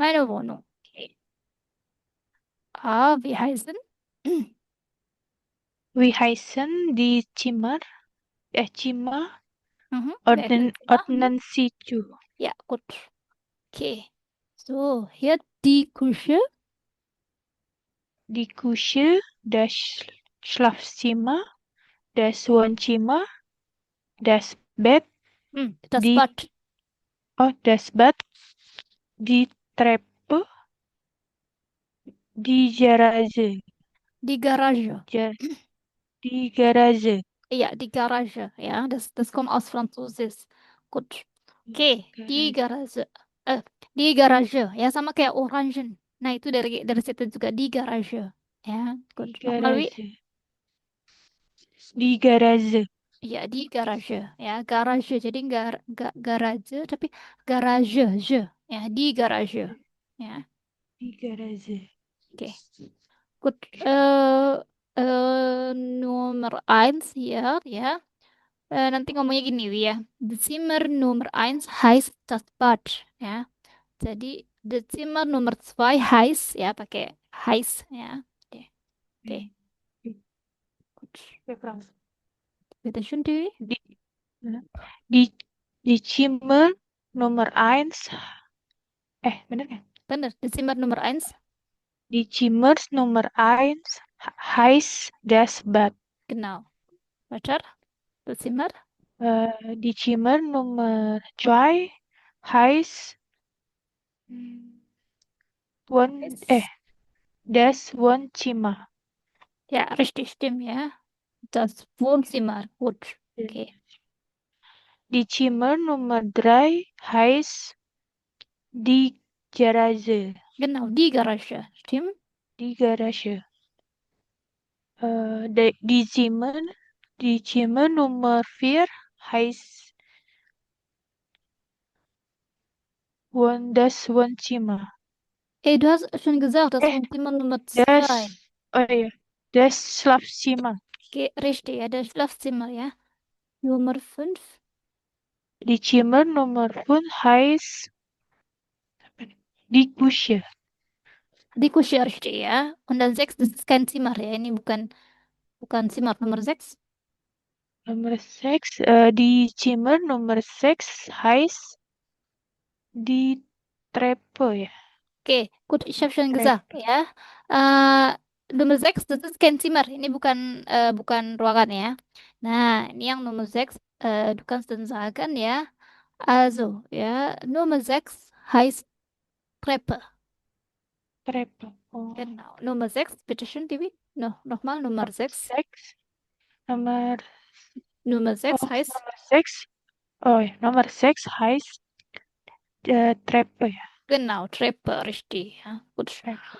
Meine Wohnung. Okay. Wie heißen? Wie heißen die Zimmer? Welches Zimmer? Ordnen Sie zu. Ja, gut. Okay. So, hier die Küche. Die Küche, das Schlafzimmer, das Wohnzimmer, das Bett, Das die, Bad. das Bad, die Treppe, die Garage, Die Garage. ja, die Garage, Ja, die Garage. Ja, das kommt aus Französisch. Gut. die Okay, die Garage, Garage. Eh, di Garage. Ya, sama kayak orange. Nah, itu dari situ juga di Garage. Ya, die good. Nochmal, Wi. Garage, die Garage, Ya, di garage. Ya, garage. Jadi nggak garage, tapi garage. Ya, di garage. Ya, die Garage. oke. Good. Nomor 1 hier, ya. Nanti ngomongnya gini, Wi, ya. The Zimmer Nummer 1 heißt das Bad. Ya. Jadi, the Zimmer Nummer 2 heißt, ya, pakai heißt, ya. Oke. Oke. Gut. Ja, Frank. Bitte schön, Dewi. Die, die, die Zimmer Nummer 1, bener kan? Bener, the Zimmer Nummer 1. Die Zimmer Nummer 1 heißt das Bad. Genau. Weiter. The Zimmer. Die Zimmer Nummer 2 heißt Wohn Ist. das Wohnzimmer. Ja, richtig, stimmt, ja. Das Wohnzimmer. Gut. Okay. Die Zimmer Nummer 3 heißt die Garage. Genau, die Garage. Stimmt? Die Garage. Die Zimmer Nummer 4 heißt das Wohnzimmer. Du hast schon gesagt, das Äh, Wohnzimmer Nummer 2. das, das Schlafzimmer. Okay, richtig, ja, das Schlafzimmer, ja. Nummer 5. Die Zimmer Nummer 5 heißt die Küche. Die Küche, richtig, ja. Und dann 6, das ist kein Zimmer, ya. Ini bukan Zimmer Nummer 6. Nummer 6, die Zimmer Nummer 6 heißt die Treppe, ja. Okay, gut, ich habe schon gesagt, Treppe. ya. Nummer 6, das ist kein Zimmer. Ini bukan ruangan, ya. Nah, ini yang Nummer 6, du kannst dann sagen, ja. Also, ja, Nummer 6 heißt Treppe. Treppe. Oh. Genau. Nummer 6, bitteschön, Divi. Nochmal, Nummer 6. 6. Nummer, Nummer oh, 6 heißt, Nummer 6. Oh ja, Nummer 6 heißt Treppe, ja. genau, Treppe, richtig. Ja. Gut. Treppe.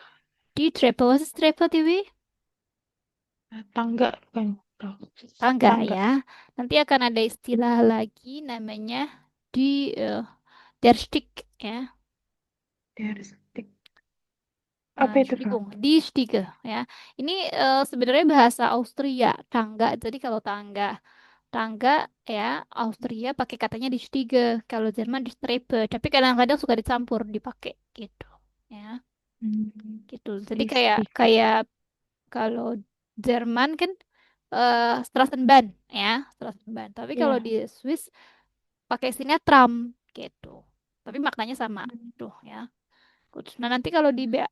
Die Treppe, was ist Treppe, Divi? Tangga bukan. Oh, Tangga, tangga. ya. Nanti akan ada istilah lagi namanya di der Stick, ya. Der Stick. Apa itu, Kak? Entschuldigung, die Stiege, ya. Ini sebenarnya bahasa Austria, tangga. Jadi kalau tangga, ya, Austria pakai katanya di Stiege, kalau Jerman di Treppe. Tapi kadang-kadang suka dicampur dipakai gitu, ya. Gitu. Jadi Die kayak Stick. kayak kalau Jerman kan Straßenbahn, ya, Straßenbahn. Tapi kalau Ya. di Swiss pakai istilahnya tram gitu. Tapi maknanya sama tuh, ya. Good. Nah, nanti kalau di B1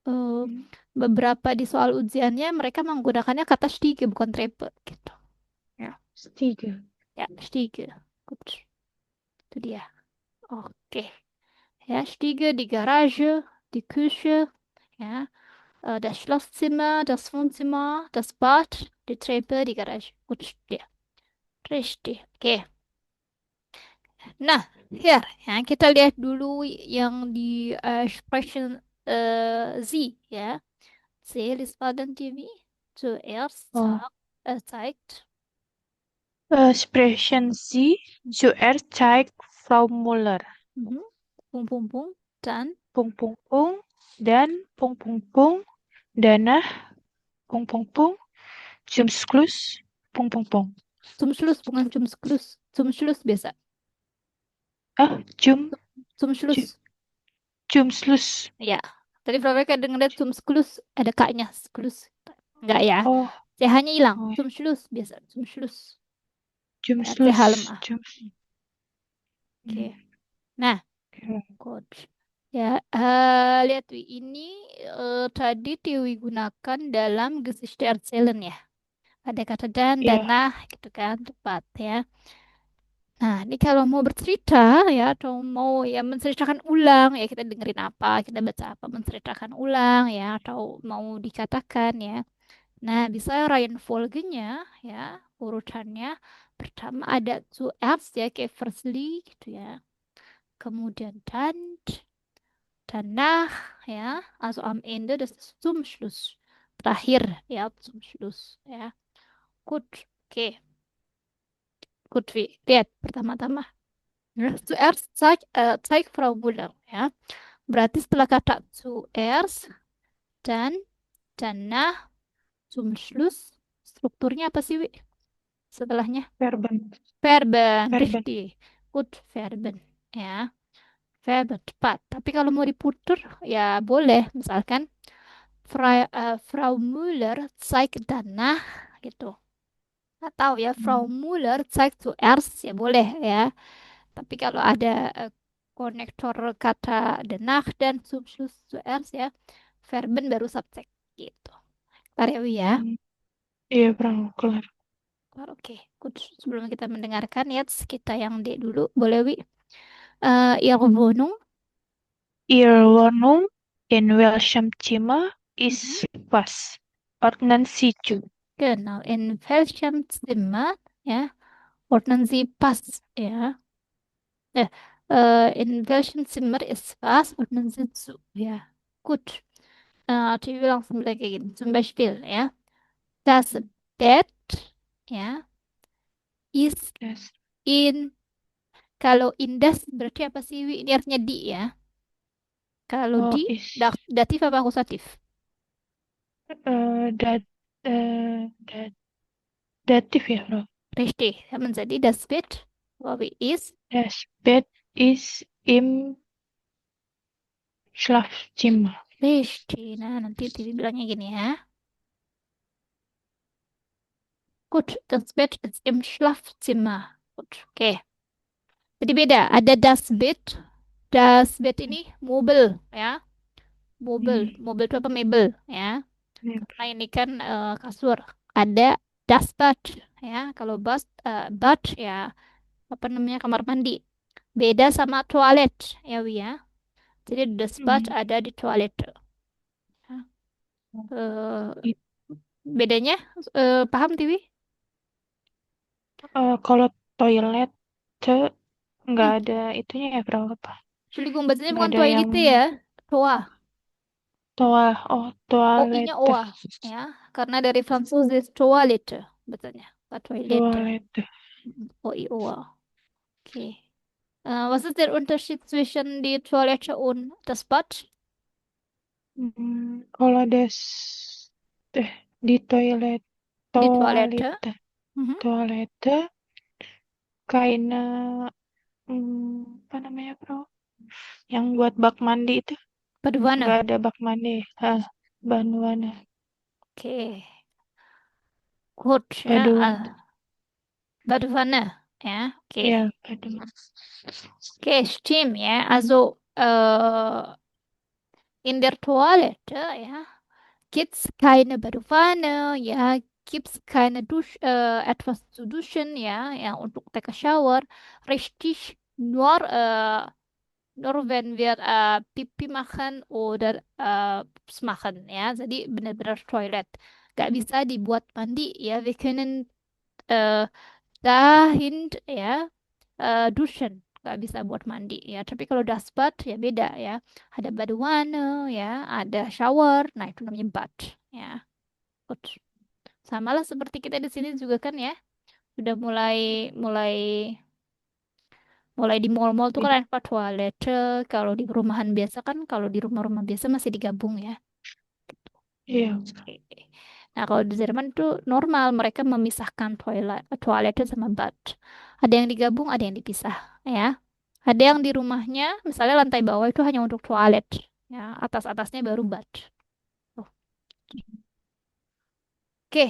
eh, beberapa di soal ujiannya mereka menggunakannya kata Stiege bukan Treppe gitu. Ya, Stiege. ya, Stiege. Good. Itu dia. Oke. Ja, Stiege, die Garage, die Küche, ja, das Schlafzimmer, das Wohnzimmer, das Bad, die Treppe, die Garage. Gut, ya. Richtig. Oke. Nah, hier, ya, kita lihat dulu yang di expression Z, ya. Zähl ist TV. Zuerst Oh. zeigt. Sprechen Sie zuerst zeigt Frau Müller. Mhm. Punkt, Punkt, Punkt. Dann Pung pung pung dan pung pung pung danach pung pung pung zum Schluss pung pung pung. zum Schluss, bukan zum Schluss. Zum Schluss biasa. Ah, Zum Schluss. Jumslus. Ya. Tadi Flavia kayak dengernya Zumsklus, ada kaknya, sklus. Enggak ya. Oh, CH-nya hilang. oh, Zumschluss biasa, Zumschluss. Ya, CH Jumslus. lemah. Hmm, Oke. Nah, oke. coach. Ya, lihat Wi, ini tadi Tiwi gunakan dalam Geschichtserzählen ya. Ada kata dan Iya, nah gitu kan, tepat ya. Nah, ini kalau mau bercerita ya atau mau ya menceritakan ulang ya kita dengerin apa, kita baca apa, menceritakan ulang ya atau mau dikatakan ya. Nah, bisa Reihenfolge-nya ya, urutannya pertama ada zuerst ya kayak firstly gitu ya. Kemudian danach ya, also am Ende das ist zum Schluss. Terakhir ya, zum Schluss ya. Gut, oke. Gut, lihat pertama-tama. Ya, zuerst zeig Frau Müller ya. Berarti setelah kata zuerst dan danach zum Schluss strukturnya apa sih, Wi? Setelahnya Verben. verben, Verben. richtig. Gut, verben ya. Verben tepat. Tapi kalau mau diputer ya boleh. Misalkan Frau Müller zeigt danach gitu. Atau ya Frau Hmm. Müller zeigt zuerst ya boleh ya. Tapi kalau ada konektor kata danach dan zum Schluss zuerst ya, verben baru subjek gitu. Ntar ya, Wi, ya. Hmm. Iya, pernah kelar. Oke, good. Sebelum kita mendengarkan ya, kita yang D dulu. Boleh, Wi? Ihre Wohnung. Ihre Wohnung in welchem Zimmer Mhm. ist was? Ordnen Sie zu. Genau. In welchem Zimmer, ja, ordnen Sie Pass, ja. Äh, in welchem Zimmer ist was? Ordnen Sie zu, ja. Gut. Die wir langsung lagi gini. Zum Beispiel, ja. Das Bett, ja, ist Das, in, kalau in das berarti apa sih, Wi? Ini artinya di, ya. Kalau oh, di, ist datif apa akusatif? dat, dat, dativ ya, Bro. Richtig. Menjadi das Bett, Wawi ist Das Bett ist im Schlafzimmer. richtig. Nah, nanti Tiwi bilangnya gini ya. Gut, das Bett ist im Schlafzimmer. Gut, oke. Jadi beda. Ada das Bett. Das Bett ini mobil ya. Mobil. Hmm. Mobil itu apa? Mebel ya. Ya. Karena ini kan kasur. Ada das Bad ya. Kalau bad ya apa namanya kamar mandi. Beda sama toilet ya Wi ya. Jadi das Bad Hmm. ada di toilet. Ya. Eh, It- bedanya paham Tiwi? Kalau toilet nggak Hmm. ada itunya ya, Bro, apa? Entschuldigung, bacanya Nggak bukan ada yang toilet ya. Toa. OI-nya toilet. OA. Ya. Karena dari Französisch Toilette. Bacanya. Bukan Toilette. Toilet. OI, OA. Okay. Was ist der Unterschied zwischen die Toilette und das Bad? Kalau di toilet, Die Toilette. toilet, Mhm. toilet, kaina, apa namanya, Bro? Yang buat bak mandi itu nggak Badewanne. ada bak mandi. Banuana, Okay. Gut, ja. baduan. Badewanne. Ja, okay. Ya, baduan. Okay, stimmt, ja. Also, in der Toilette, ja, gibt's keine Badewanne, ja, gibt's keine etwas zu duschen, ja, ja, untuk take a shower. Richtig, nur wenn wir Pipi machen oder Pups machen, ja, jadi benar-benar toilet. Gak bisa dibuat mandi, ya, wir können äh, dahin, ya, duschen. Gak bisa buat mandi, ya. Tapi kalau dashboard, ya beda, ya. Ada badewanne, ya, ada shower, nah itu namanya bad, ya. Good. Sama lah seperti kita di sini juga kan ya, udah mulai mulai mulai di mall-mall tuh kan ada toilet. Kalau di perumahan biasa kan, kalau di rumah-rumah biasa masih digabung ya. Iya. Oke. Nah, kalau di Jerman tuh normal mereka memisahkan toilet sama bad. Ada yang digabung, ada yang dipisah, ya. Ada yang di rumahnya, misalnya lantai bawah itu hanya untuk toilet. Ya, atas-atasnya baru bad. Oh, oke,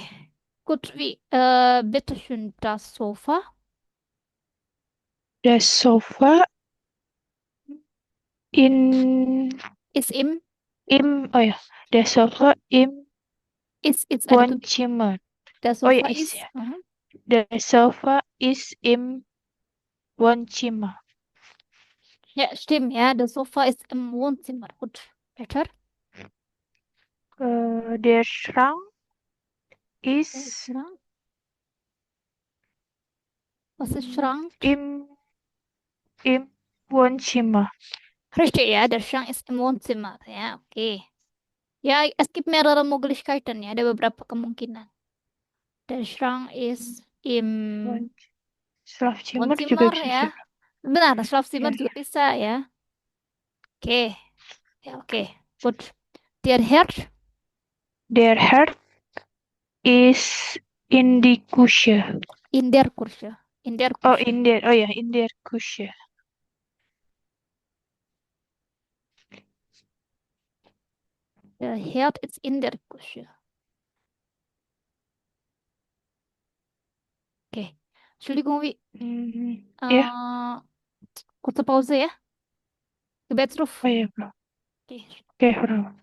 Gut, bitte schön, das Sofa The sofa in ist im, oh ya, the sofa in ist ada one tuh. chamber. Das Oh ya, Sofa is ist, ya. The sofa is in one chamber. ja, stimmt, ja, das Sofa ist im Wohnzimmer. Gut, weiter. The shrunk Der is Schrank. Was ist Schrank? in one chamber. Richtig, ja, der Schrank ist im Wohnzimmer. Ja, okay. Ja, es gibt mehrere Möglichkeiten, ya, ada beberapa kemungkinan. Der Schrank ist im One Slav chamber juga Wohnzimmer, bisa ya. sih. Benar, Schlafzimmer Ya, juga ya. bisa, ya. Oke, ya, oke. Gut. Der Herd Their heart is in the cushion. in der Küche. In der Oh, Küche. in their cushion. Der Herd ist in der Küche. Oke. Entschuldigung, Wi. Ya, Eh, kurze Pause, ya. oh Gebetsruf. ya, bro. Oke. Oke, bro.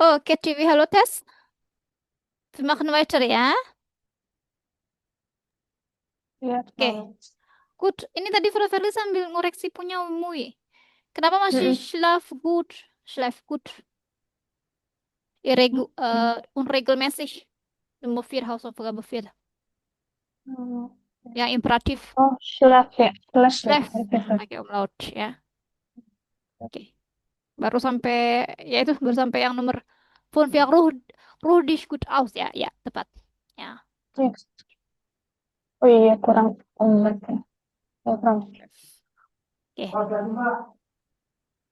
Oke, TV, halo tes. Wir machen weiter, ya. Ya, Oke. tahu. Gut, ini tadi Fra Ferli sambil ngoreksi punya Mui. Kenapa masih Mm-mm. schlaf gut? Schlaf gut. Unregelmäßig. Nummer 4, Hausaufgabe 4. Hmm. Yang imperatif. Oh, Slav ya. Slav ya. Schlaf. Pakai umlaut, ya. Oke. Baru sampai, ya itu, baru sampai yang nomor fünf yang ruh dich gut aus. Ya, ya, tepat. Ya. Yes. Oh iya, kurang umur ya. Ya, kurang. Oke,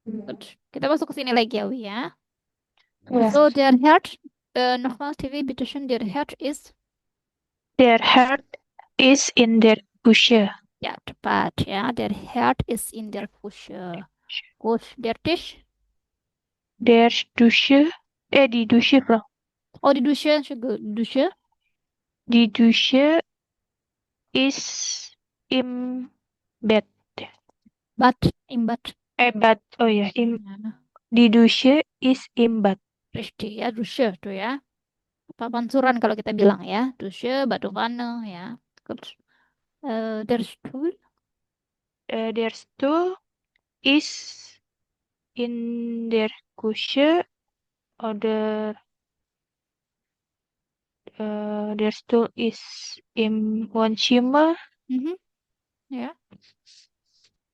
good. Kita masuk ke sini lagi ya, Wi, ya. Ja. So, der Herd, nochmal TV, bitteschön, der Herd ist, Der Herd ist in der Küche. ja, tepat, ya, der Herd ist in der Küche. Gut, der Tisch, Der Dusche, die Dusche, Frau. oh, die Dusche, Dusche, Die Dusche ist im Bett. Bad, im Bad. Bad. Oh ja, Ya, die Dusche ist im Bad. richtig, ya, Dusche tuh ya. Papan suran kalau kita bilang ya, Dusche, Badewanne, ya. Gut. Der Stuhl, Der Stuhl ist in der Küche oder der Stuhl ist im Wohnzimmer, mhm, ja.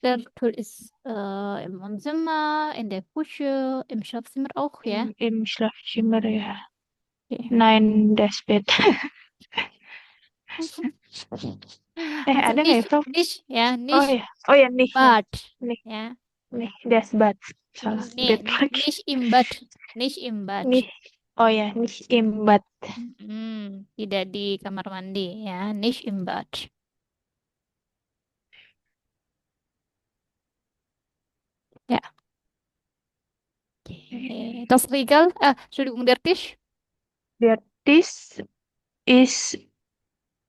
Der Stuhl ist im Wohnzimmer, in der Küche, im Schlafzimmer auch, ja. im Schlafzimmer, ja. Okay. Nein, das Bett. Also Ada nggak ya, Prof? nicht, ya, Oh nicht ya, oh ya, nih ya, Bad, nih, ya. nih, das Bad. Salah, Nee, bed lagi. nicht im Bad, nicht im Bad. Nih, oh ya, nih im Bad. Tidak di kamar mandi, ya. Nicht im Bad. Ya. Das Regal, Entschuldigung, der Tisch. Der Tisch ist,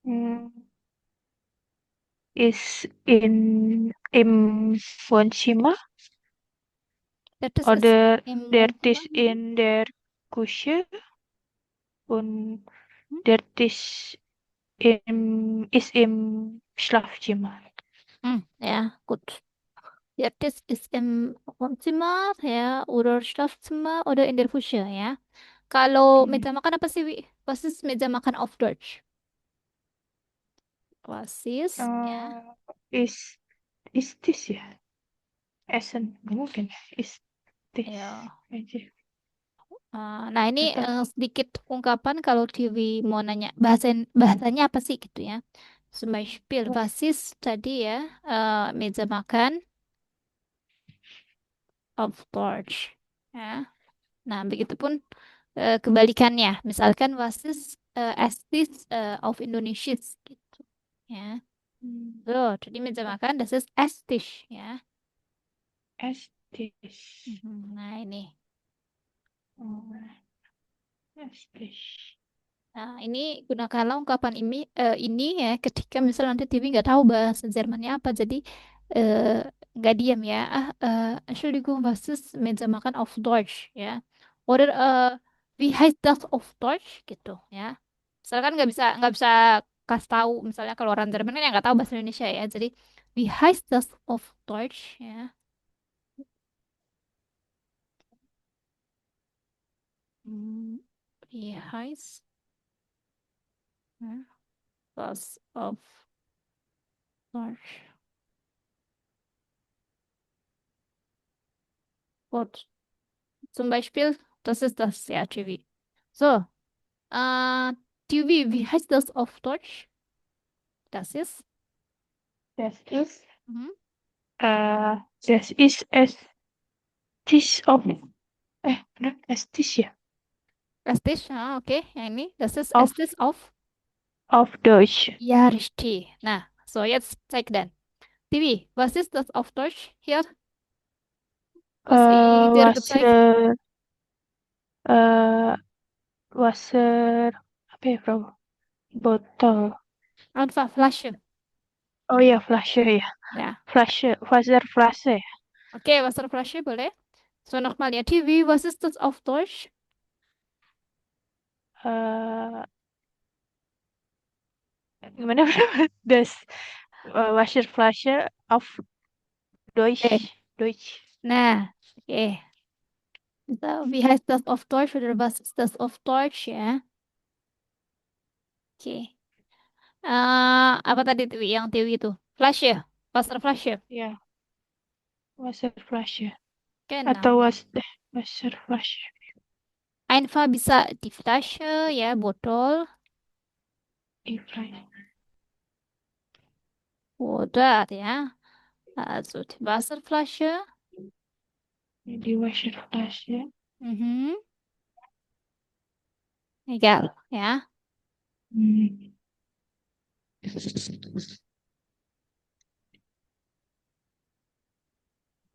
mm, ist im Wohnzimmer Der Tisch ist oder im der Wohnzimmer. Tisch in der Küche und Mhm. der Tisch ist im Schlafzimmer. Ja, gut. Der Tisch ist im Wohnzimmer, ya, oder Schlafzimmer oder in der Küche, ya. Kalau Hmm. meja makan apa sih, Wi? Was ist meja makan auf Deutsch? Was ist, ya. Uh, is this ya? Essen mungkin is this Ya. aja. Nah, ini Atau sedikit ungkapan kalau TV mau nanya bahasanya apa sih gitu ya. Zum Beispiel, was ist tadi ya, meja makan auf Deutsch. Ya. Nah, begitupun kebalikannya. Misalkan was ist Estis auf Indonesisch gitu. Ya. So, jadi meja makan das ist Esstisch ya. es this. Nah, ini. Oh, es this. Nah, ini gunakanlah ungkapan ini ya ketika misalnya nanti TV nggak tahu bahasa Jermannya apa, jadi eh, nggak diam ya. Entschuldigung, was ist meja makan auf Deutsch ya? Oder wie heißt das auf Deutsch gitu ya. Misalkan nggak bisa kasih tahu, misalnya kalau orang Jerman kan yang nggak tahu bahasa Indonesia ya. Jadi wie heißt das auf Deutsch ya? Hmm, wie heißt ja, das auf Deutsch? Gut. Zum Beispiel, das ist das ja TV. So, TV, wie heißt das auf Deutsch? Das ist. Das ist Mhm. das ist es this of bener es this ya Estes, oke. Yang ini, das ist auf Estes auf. auf Deutsch. Ja, richtig. Nah, so, jetzt zeig dann. TV, was ist das auf Deutsch hier? Was dir gezeigt? Wasser eh Wasser apa ya, Bro? Botol. Einfach Flasche. Oh ya, Flasche ya. Ja. Flasche, Wasserflasche ya. Okay, Wasserflasche, boleh? So, nochmal ya. TV, was ist das auf Deutsch? Eh, gimana bro? Das Wasserflasche auf Eh. Deutsch. Deutsch. Nah, oke. So, wie heißt das auf Deutsch oder was ist das auf Deutsch ya? Oke. Apa tadi tuh yang Tiwi itu? Flash ya? Pasar flash ya? Ya, Wasserflasche. Genau. Atau Wasserflasche. Einfach bisa di Flasche ya, botol. Die Flasche. Oder ya. Also die Wasserflasche. Die Wasserflasche. Mhm. Egal, ya. Hmm,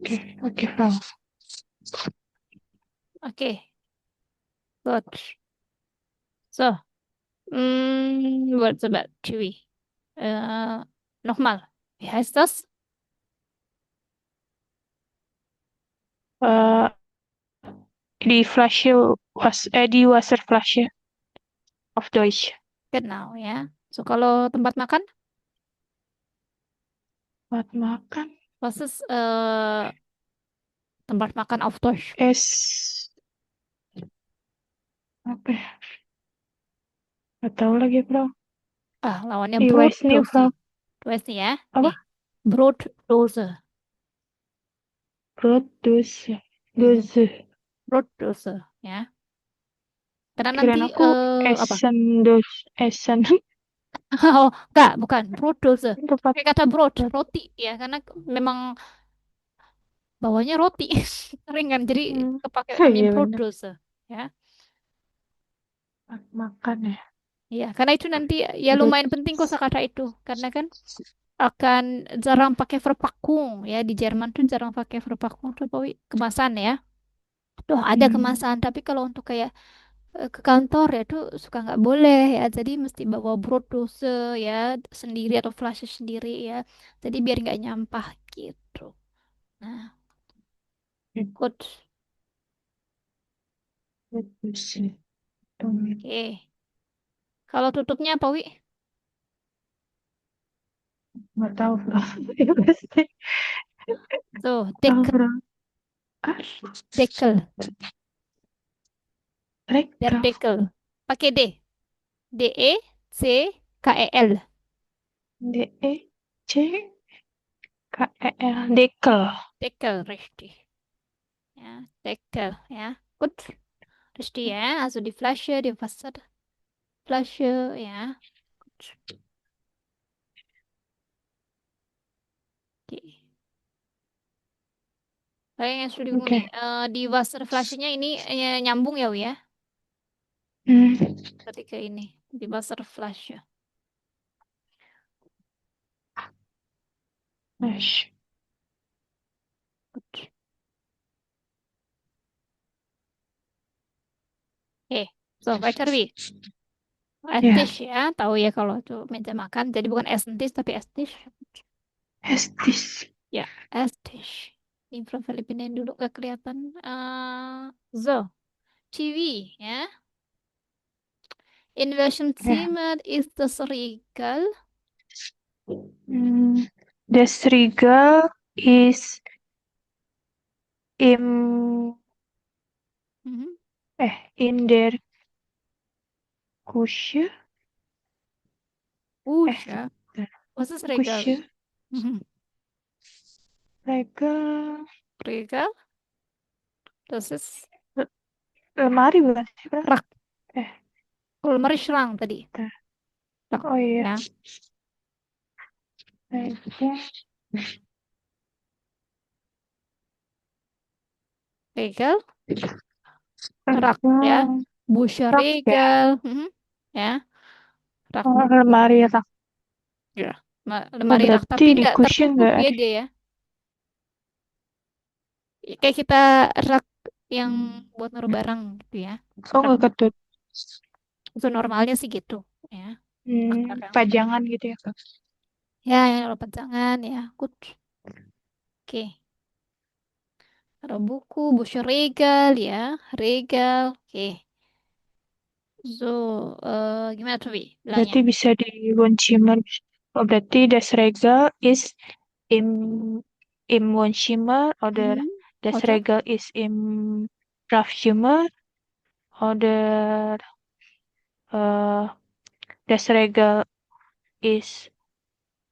oke, oke, Frau. Oke, good. So, what's about TV? Nochmal. Wie heißt das? Eh, die Wasserflasche auf Deutsch. Genau, ya. So, kalau tempat makan, Buat makan. was ist tempat makan auf Deutsch? Es apa ya? Gak tahu lagi, Frau. Ah, lawannya Ich weiß nicht, Brotdose. Frau. Du weißt nicht, ya? Apa? Nih, Brotdose. Brotdose. Mhm. Dose. Brotdose, ya. Karena nanti Kirain aku apa? Essen dos. Essen. Oh, enggak, bukan Brotdose. Tempat. Kayak kata brot, Tempat. roti, ya. Karena memang bawahnya roti, ringan. Jadi Hmm. kepake Oh namanya iya bener. Brotdose, ya. Makan ya. Iya, karena itu nanti ya Brot. lumayan penting kosakata itu. Karena kan akan jarang pakai Verpackung, ya. Di Jerman tuh jarang pakai Verpackung tuh, kemasan, ya. Tuh ada Hmm. kemasan, tapi kalau untuk kayak ke kantor ya tuh suka nggak boleh ya. Jadi mesti bawa brotdose ya sendiri atau flash sendiri ya. Jadi biar nggak nyampah gitu. Nah, good. Brotdose. Hmm. Oke. Kalau tutupnya apa, Wi? Nggak tahu, Frau. Iya pasti. Tuh, Tahu, dekel, Frau. Ah, dekel, der Rekka. dekel. Pakai D. Dekel. Dekel. Dekel. Dekel, richtig. Ja, Deckel, ja. Gut. Richtig, ja. Also die Flasche, die Wasserflasche, ja. Gut. Oke. Saya yang sudah bingung nih. Oke. Di Wasserflasche-nya ini nyambung ya, Wi, ya? Hmm. Ketika ini. Di Wasserflasche. Nice. Gut. Oke. So, weiter, Wi. Ya. Esstisch, ya. Tahu ya kalau itu meja makan. Jadi bukan Essentisch, tapi Esstisch. Estis. Ya, Esstisch. Di profil pindahin dulu, gak kelihatan. So, TV, ya. In welchem Ya. Zimmer ist das Regal? Hmm. Das Regal is im Mhm. in der Küche. Ja. Der Was ist Regal? Küche. Mhm. Regal. Regal? Das ist Lemari bukan sih, Bro? rak. Eh, Kalau lemari Schrank tadi. bentar. Rak, Oh iya. ya. Regal. Regal, rak, ya. Regal. Rak ya. Bücherregal. Mhm. Ya, rak Oh, buku. lemari rak. Ya. Oh, Lemari rak, berarti tapi di nggak Küche tertutup nggak ya ada. dia ya. Kayak kita rak yang buat naruh barang gitu ya. Oh, Rak nggak ketut. itu normalnya sih gitu ya. Rak yang Pajangan gitu ya, Kak. ya yang naruh pajangan ya. Good. Oke. Taruh buku, Bücherregal ya. Regal. Oke. So, gimana tuh, Wi? Bilangnya. Berarti bisa di Wohnzimmer. Oh, berarti das Regal is im Wohnzimmer oder Mhm. das Oder? Regal ist im Schlafzimmer oder äh, das Regal ist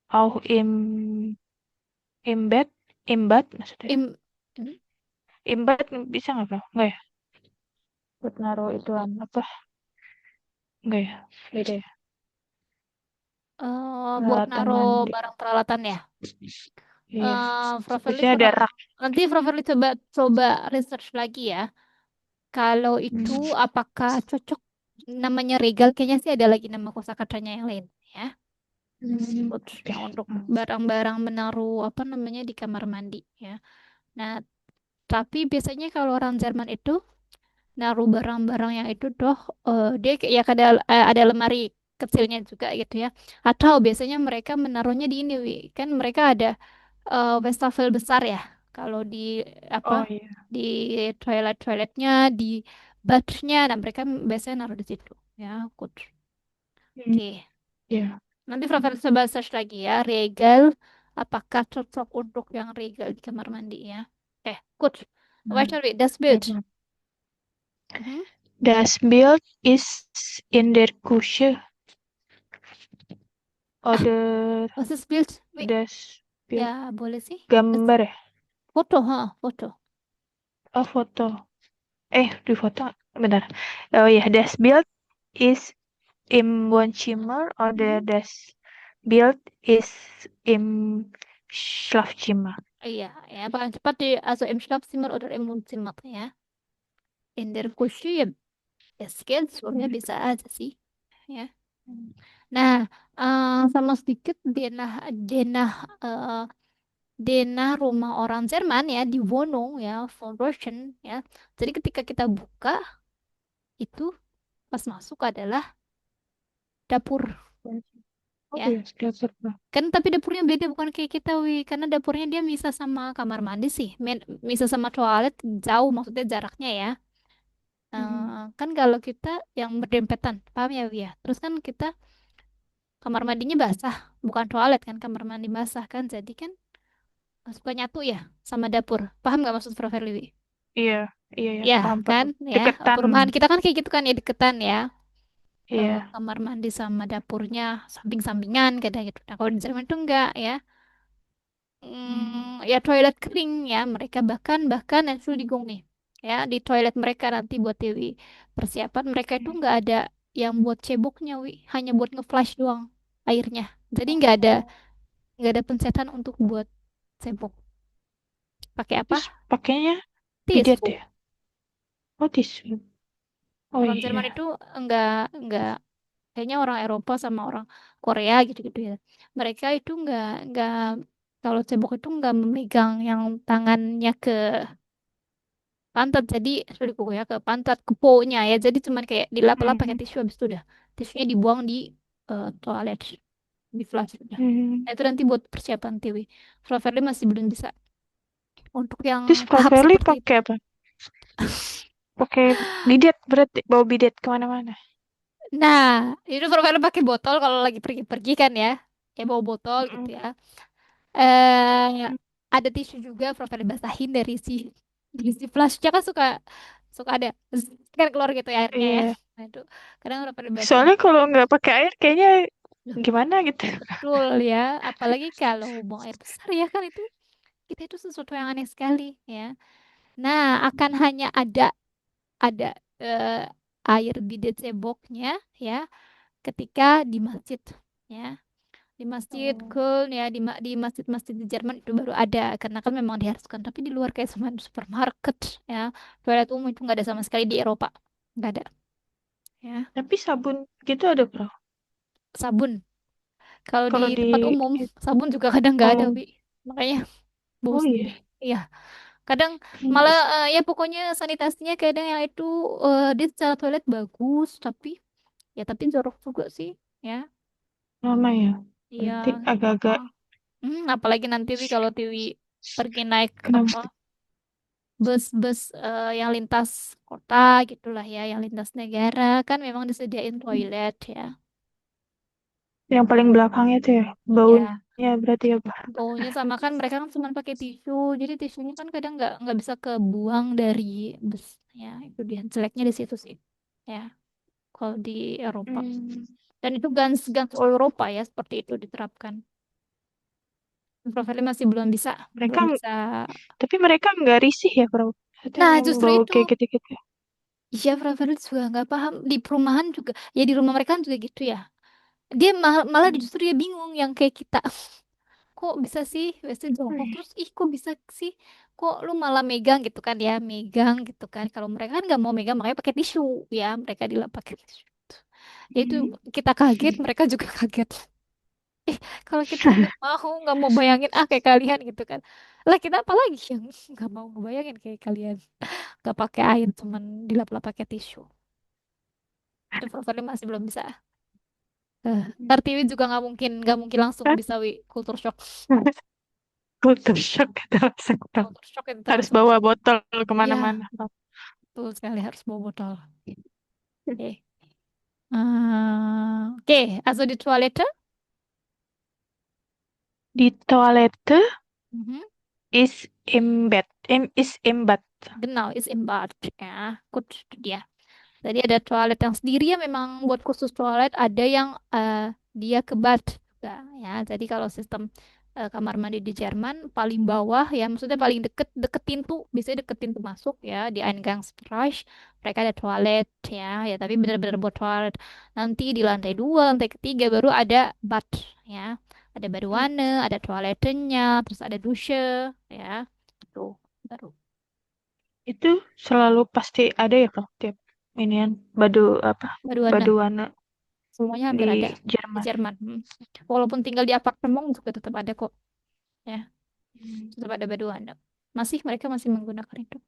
auch im Bett, im Bad maksudnya. Im, im- Im Bad bisa nggak, Bro? Nggak ya? Buat naruh ituan apa? Nggak ya? Beda ya? buat Peralatan naruh mandi. barang peralatan ya. Iya. Profili Biasanya ada kurang. rak. Nanti Profili coba research lagi ya. Kalau itu Hmm. apakah cocok namanya Regal kayaknya sih ada lagi nama kosakatanya yang lain ya. Terus Oke. yang untuk barang-barang menaruh apa namanya di kamar mandi ya. Nah, tapi biasanya kalau orang Jerman itu naruh barang-barang yang itu doh dia ya ada lemari kecilnya juga gitu ya. Atau biasanya mereka menaruhnya di ini, Wi. Kan mereka ada wastafel besar ya. Kalau di apa Oh iya. di toiletnya di bathnya, nah mereka biasanya naruh di situ ya. Good. Hmm, Oke. iya. Nanti Profesor coba search lagi ya. Regal. Apakah cocok untuk yang regal di kamar mandi ya? Good. Where Hmm, shall we? Das Bild. iya. Mhm. Das Bild ist in der Küche oder Was ist Bild? Wi? das Ya, Bild boleh sih. gambar ya? Foto, ha, foto. Oh foto. Di foto. Bentar. Oh iya, das Bild ist im Wohnzimmer oder Mhm. das Bild ist im Schlafzimmer. Iya, ya, paling cepat di also im Schlafzimmer oder im Wohnzimmer ya. In der Küche ya, es geht so ya bisa aja sih. Ya. Nah, sama sedikit denah denah eh, denah rumah orang Jerman ya di Wohnung ya, Foundation ya. Jadi ketika kita buka itu pas masuk adalah dapur Oh ya. iya, dapur Bang. Kan tapi dapurnya beda bukan kayak kita, Wi. Karena dapurnya dia misah sama kamar mandi sih. Misah sama toilet jauh maksudnya jaraknya ya. Hmm. Kan kalau kita yang berdempetan, paham ya, Wi ya? Terus kan kita kamar mandinya basah, bukan toilet kan, kamar mandi basah kan. Jadi kan suka nyatu ya sama dapur. Paham nggak maksud Prof. Wi? Iya, iya ya, Ya paham kan, paham. ya. Deketan. Perumahan kita kan kayak gitu kan ya deketan ya. Iya. Kamar mandi sama dapurnya samping-sampingan kadang gitu. Nah, kalau di Jerman itu enggak ya. Hmm. Ya toilet kering ya mereka bahkan bahkan Entschuldigung nih ya di toilet mereka nanti buat Dewi persiapan mereka itu nggak ada yang buat ceboknya Wi hanya buat nge-flush doang airnya jadi Oh. nggak ada pencetan untuk buat cebok pakai apa Terus pakainya bidet tisu ya? Oh tisu. Oh orang Jerman iya. itu nggak kayaknya orang Eropa sama orang Korea gitu-gitu ya mereka itu nggak kalau cebok itu nggak memegang yang tangannya ke pantat jadi sudah kuku ya ke pantat ke po-nya ya jadi cuman kayak dilap-lap pakai Hmm. tisu habis itu udah tisunya dibuang di toilet di flush udah Hmm. nah, itu nanti buat persiapan TV Flo Ferdly masih belum bisa untuk yang Terus tahap Properly seperti itu pakai apa? Pakai bidet berarti bawa bidet kemana-mana. nah itu Flo Ferdly pakai botol kalau lagi pergi-pergi kan ya bawa botol gitu Mm. ya eh ada tisu juga Flo Ferdly basahin dari si flashnya kan suka suka ada zzz, kan keluar gitu ya airnya ya Iya. nah itu kadang Flo Ferdly basahin Soalnya kalau nggak pakai air kayaknya gimana gitu. betul ya, apalagi kalau buang air besar ya kan itu kita itu sesuatu yang aneh sekali ya. Nah, akan hanya ada eh, air bidet ceboknya ya ketika di masjid ya. Di masjid Oh. Köln ya di masjid-masjid di Jerman itu baru ada karena kan memang diharuskan tapi di luar kayak sama di supermarket ya. Toilet umum itu nggak ada sama sekali di Eropa. Nggak ada ya. Tapi sabun gitu ada bro. Sabun. Kalau di Kalau di tempat umum sabun juga kadang nggak ada, oh Wi. Makanya bau oh sendiri. iya. Iya. Kadang Hmm. malah ya pokoknya sanitasinya kadang yang itu dia secara toilet bagus tapi ya tapi jorok juga sih ya Lama ya. iya Berarti agak-agak apalagi nanti Wi kalau Tiwi pergi naik apa kenapa? bus-bus yang lintas kota gitulah ya yang lintas negara kan memang disediain toilet ya Yang paling belakangnya tuh ya ya baunya berarti ya Pak. baunya sama kan mereka kan cuma pakai tisu jadi tisunya kan kadang nggak bisa kebuang dari bus ya itu dia jeleknya di situ sih ya kalau di Eropa. Hmm. Dan itu Gans Gans Eropa ya seperti itu diterapkan. Profilnya masih Mereka belum bisa. tapi mereka nggak risih ya Bro. Maksudnya Nah, yang justru bau itu. kayak gitu-gitu. Iya, Profil juga nggak paham. Di perumahan juga, ya di rumah mereka kan juga gitu ya. Dia malah Hmm. justru dia bingung yang kayak kita. Kok bisa sih WC jongkok Wih. terus kok bisa sih kok lu malah megang gitu kan ya megang gitu kan kalau mereka kan nggak mau megang makanya pakai tisu ya mereka dilap pakai tisu Ya itu kita kaget, mereka juga kaget. Kalau kita nggak mau bayangin kayak kalian gitu kan. Lah kita apa lagi yang nggak mau ngebayangin kayak kalian. Nggak pakai air, cuman dilap-lap pakai tisu. Itu favoritnya masih belum bisa. Kartiwi juga nggak mungkin langsung Kan? bisa kultur shock. Culture shock dalam sektor. Kultur shock itu Harus langsung bawa bisa. botol Iya, kemana-mana. betul sekali harus bawa botol. Oke. Oke, also die Toilette. Di toilet Mhm. is im bed. Is im bed. Genau, ist im Bad. Ya, gut, itu dia. Jadi ada toilet yang sendiri ya memang buat khusus toilet, ada yang dia ke bad juga ya. Jadi kalau sistem kamar mandi di Jerman paling bawah ya, maksudnya paling deket deket pintu, biasanya deket pintu masuk ya di Eingangsbereich mereka ada toilet ya, ya tapi benar-benar buat toilet. Nanti di lantai dua, lantai ketiga baru ada bad ya, ada baduane, ada toiletnya, terus ada douche ya, itu baru Itu selalu pasti ada ya Kak, tiap inian apa? baduane. Baduana Semuanya hampir di ada di Jerman. Jerman. Walaupun tinggal di apartemen juga tetap ada kok. Ya, Hmm. tetap ada Baduana. Mereka masih menggunakan itu.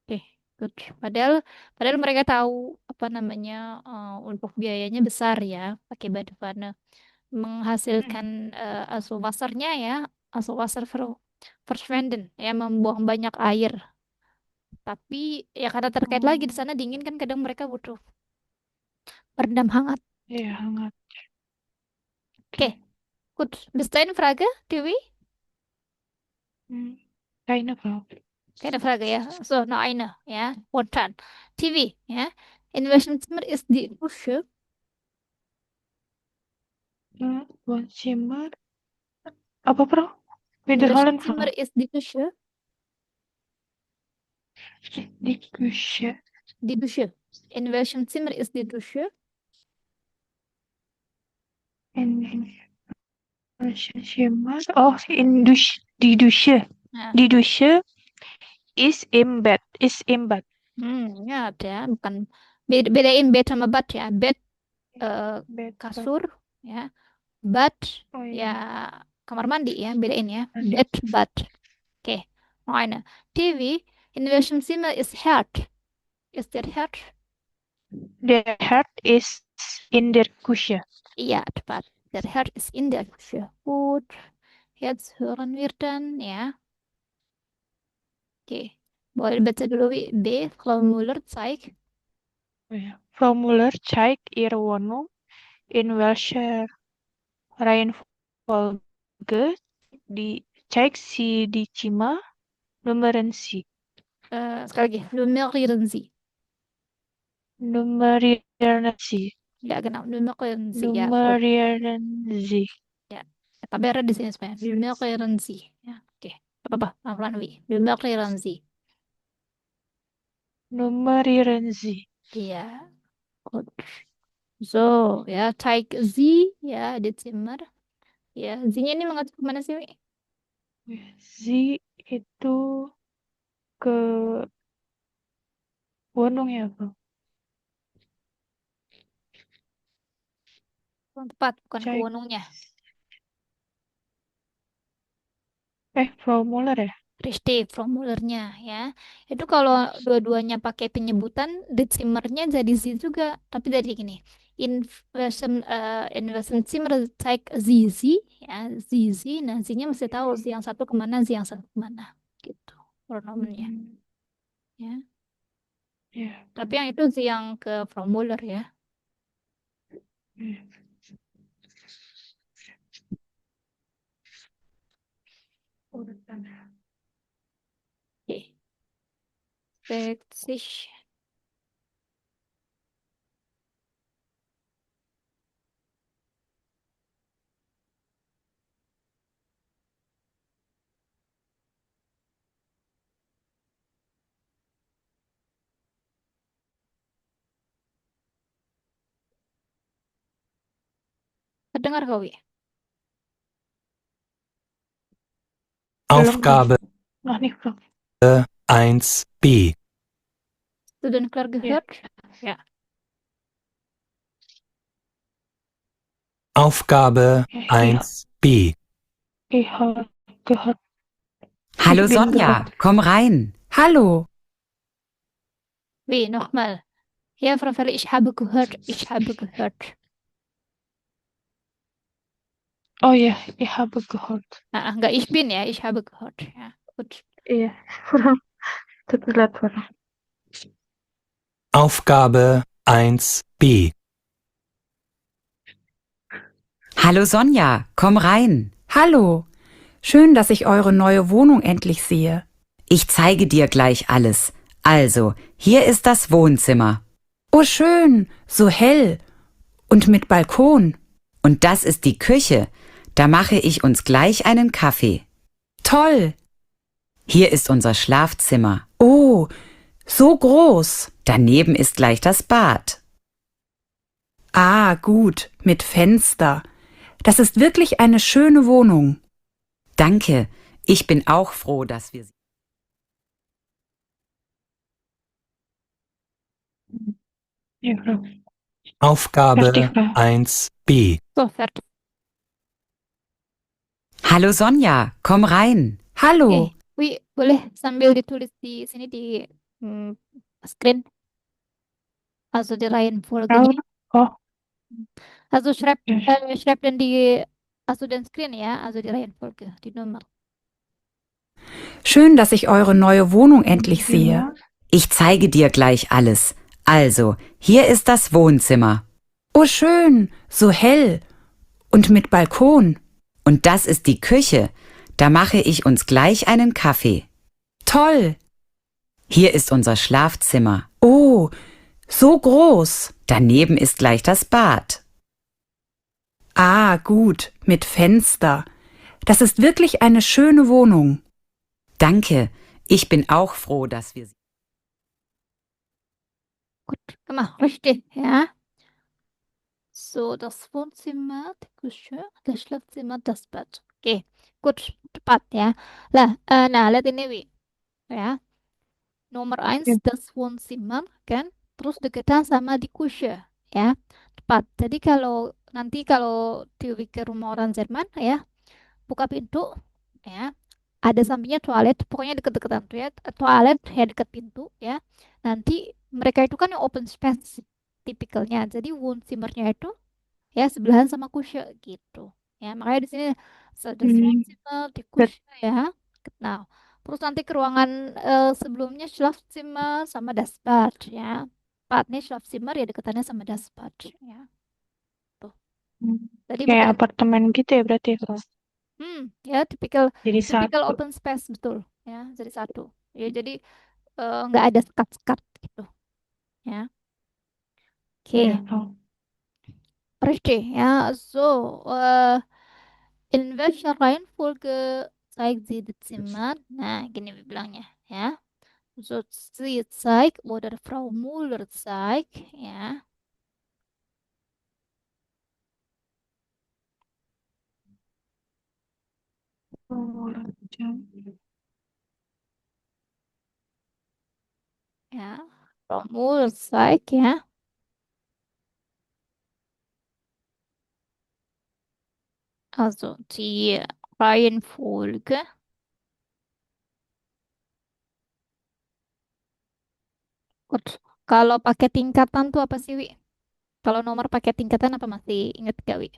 Oke, good. Padahal padahal mereka tahu apa namanya untuk biayanya besar ya pakai Baduana. Menghasilkan Wassernya ya, Wasser verschwenden ya, membuang banyak air. Tapi ya karena terkait lagi di Oh, sana dingin kan kadang mereka butuh berendam hangat. iya hangat. Oke, Oke. good. Bis dahin Frage, Dewi? Hmm. Keine Frage. Keine Frage, ja. So, noch eine, ja. Und dann TV, ja. In welchem Zimmer ist die Dusche? Wohnzimmer. Apa Bro? In welchem Wiederholen Zimmer Bro. ist die Dusche? Die Küche. Die Dusche. In welchem Zimmer ist die Dusche? In Wohnzimmer. Oh, die Dusche. Ja. Die Dusche ist im Bett. Ist im Bett. Ya, ada. Bukan bedain bed sama bed ya. Bed Bed. kasur, ya. Bed Oh ya iya. kamar mandi ya. Bedain ya. Mandi. Bed, bed. Oke. Noch eine. TV. In welchem Zimmer ist Herd? Ist der Herd? Der Herd ist in der Küche. Ja, tepat. Der Herd ist in der Küche. Gut. Jetzt hören wir dann, ja. Oke. Boleh baca dulu, Wi. B. Frau Müller, zeig. Oh ja. Frau Müller zeigt ihre Wohnung, in welcher Reihenfolge die zeigt sie die Zimmer, nummerieren sie. Sekali lagi. Nummerieren Sie. Nummerieren sie. Ya, genau. Nummerieren Sie. Ya, gut. Nummerieren sie. Ya. Tapi ada di sini sebenarnya. Nummerieren Sie. Ya, oke. Apa-apa. Pelan-pelan, Wi. Nummerieren Sie. Nummerieren sie. Iya. Gut. So, ya. Zeig Sie. Ya, di Zimmer. Ya. Sie-nya ini mengacu kemana sih, Wi? Sie itu ke Wohnung ya, Bro? Kurang tepat. Bukan ke Cek. Wonongnya. Frau Muller ya? Richtig, formulernya ya. Itu kalau dua-duanya pakai penyebutan, Dezimmernya jadi Z juga. Tapi dari gini, in welchem Zimmer zeigt Sie, Sie, ya, Sie, Sie. Nah, Sie-nya mesti tahu si yang satu kemana, si yang satu kemana. Gitu, pronomennya. Hmm, Ya. ya. Tapi yang itu si yang ke formuler ya. Ya. Urutan. Oke. 60. Terdengar kau ya? Belum, Bro. Aufgabe Noch nicht, Bro. 1b. Sudah klar Ya. gehört? Ya. Aufgabe Ich, 1b. ich habe gehört. Hallo Ich bin Sonja, gehört. komm rein. Hallo. Wie, nochmal. Ja, Frau Fälle, ich habe gehört. Ich habe gehört. Oh ja, ich habe gehört. Enggak, ich bin ya. Ich habe gehört. Ja, gut. Iya, tut mir leid, Farah. Aufgabe 1b. Hallo Sonja, komm rein. Hallo. Schön, dass ich eure neue Wohnung endlich sehe. Ich zeige dir gleich alles. Also, hier ist das Wohnzimmer. Oh schön, so hell und mit Balkon. Und das ist die Küche. Da mache ich uns gleich einen Kaffee. Toll. Hier ist unser Schlafzimmer. Oh, so groß. Daneben ist gleich das Bad. Ah, gut, mit Fenster. Das ist wirklich eine schöne Wohnung. Danke. Ich bin auch froh, dass wir sie. Ja, Frau. Aufgabe Fertig, Frau. 1b. So, fertig. Hallo Sonja, komm rein. Hallo. Wi, boleh sambil ditulis di sini di hmm, screen. Also die Reihenfolge. Frau. Oh, Also ja. schreib dann die, also den Screen ya, also die Reihenfolge, die Nummer. Schön, dass ich eure neue Wohnung endlich sehe. Ich zeige dir gleich alles. Also, hier ist das Wohnzimmer. Oh schön, so hell und mit Balkon. Und das ist die Küche. Da mache ich uns gleich einen Kaffee. Toll. Hier ist unser Schlafzimmer. Oh, so groß. Daneben ist gleich das Bad. Ah, gut, mit Fenster. Das ist wirklich eine schöne Wohnung. Danke. Ich bin auch froh, dass wir sie. Gut gemacht, richtig, ya. So, das Wohnzimmer, die Küche, das Schlafzimmer, das Bad. Oke, gut, tepat ya. Nah, lihat ini, Wi. Ya, nomor 1, Ja. das Wohnzimmer, kan? Terus deketan sama die Küche, ya. Tepat. Jadi kalau Tiwi ke rumah orang Jerman, ya, buka pintu, ya, ada sampingnya toilet, pokoknya deket-deketan tuh ya, toilet ya deket pintu, ya. Nanti mereka itu kan yang open space tipikalnya, jadi Wohnzimmernya itu ya sebelahan sama kusya gitu ya, makanya di sini ada Hmm, Wohnzimmer di bet- kusya ya. Nah, terus nanti ke ruangan sebelumnya Schlafzimmer sama das Bad ya. Bad nih Schlafzimmer ya deketannya sama das Bad ya. Tuh. hmm. Tadi Kayak bukan apartemen gitu ya berarti ya, Frau? ya tipikal Jadi tipikal satu. open space betul ya, jadi satu. Ya jadi nggak ada sekat-sekat gitu ya. Ya, Oke, Frau. richtig ya. So, in welcher Reihenfolge zeigt sie das Zimmer? Nah, gini bilangnya ya. So, sie zeigt oder Frau Müller zeigt ya. Oh, jam. Ya, Frau Müller zeigt ya. Also, die Reihenfolge. Gut. Kalau pakai tingkatan tuh apa sih, Wi? Kalau nomor pakai tingkatan apa masih inget gak, Wi?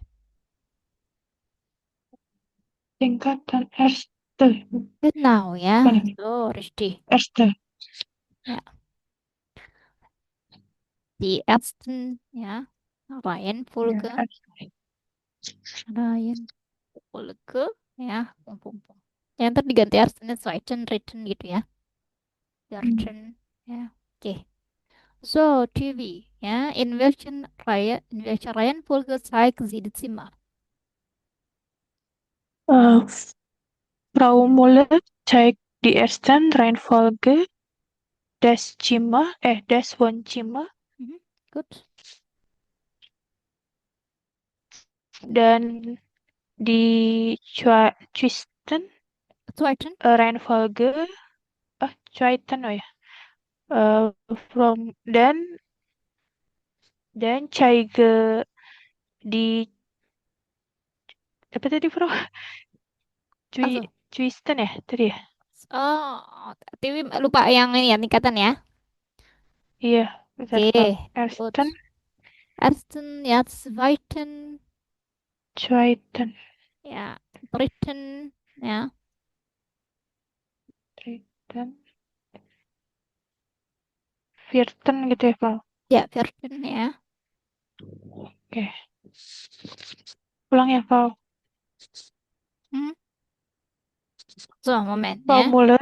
Tingkatan erste. Genau ya. Bukan ya? So, richtig. Erste. Ya, die ersten ya. Ya, Reihenfolge. erste. Reihenfolge ya. Pum, pum, pum. Ya, ntar diganti artinya zweiten, dritten gitu ya. Hmm. Dritten ya. Oke. So, TV ya. In welcher Reihenfolge zeigt sie die Zimmer? Äh, Frau Mulle zeigt die ersten Reihenfolge des Wohnzimmer Mhm. Gut. dan die zweiten Zweiten. Reihenfolge, zweiten, oh ya, from dan zeige die Apa tadi, Bro? Apa? Cuistan ya tadi ya? Oh, Tiwi lupa yang ini ya, tingkatan ya. Iya, bentar, Bro. Oke, Ersten, gut. Ersten, ja, zweiten, Zweiten, ja, dritten, ja, Dritten, Vierten gitu ya, Bro. ja, vierten, ja. Oke. Ulang ya, Bro. Hm? So, Moment, Frau ya. Muller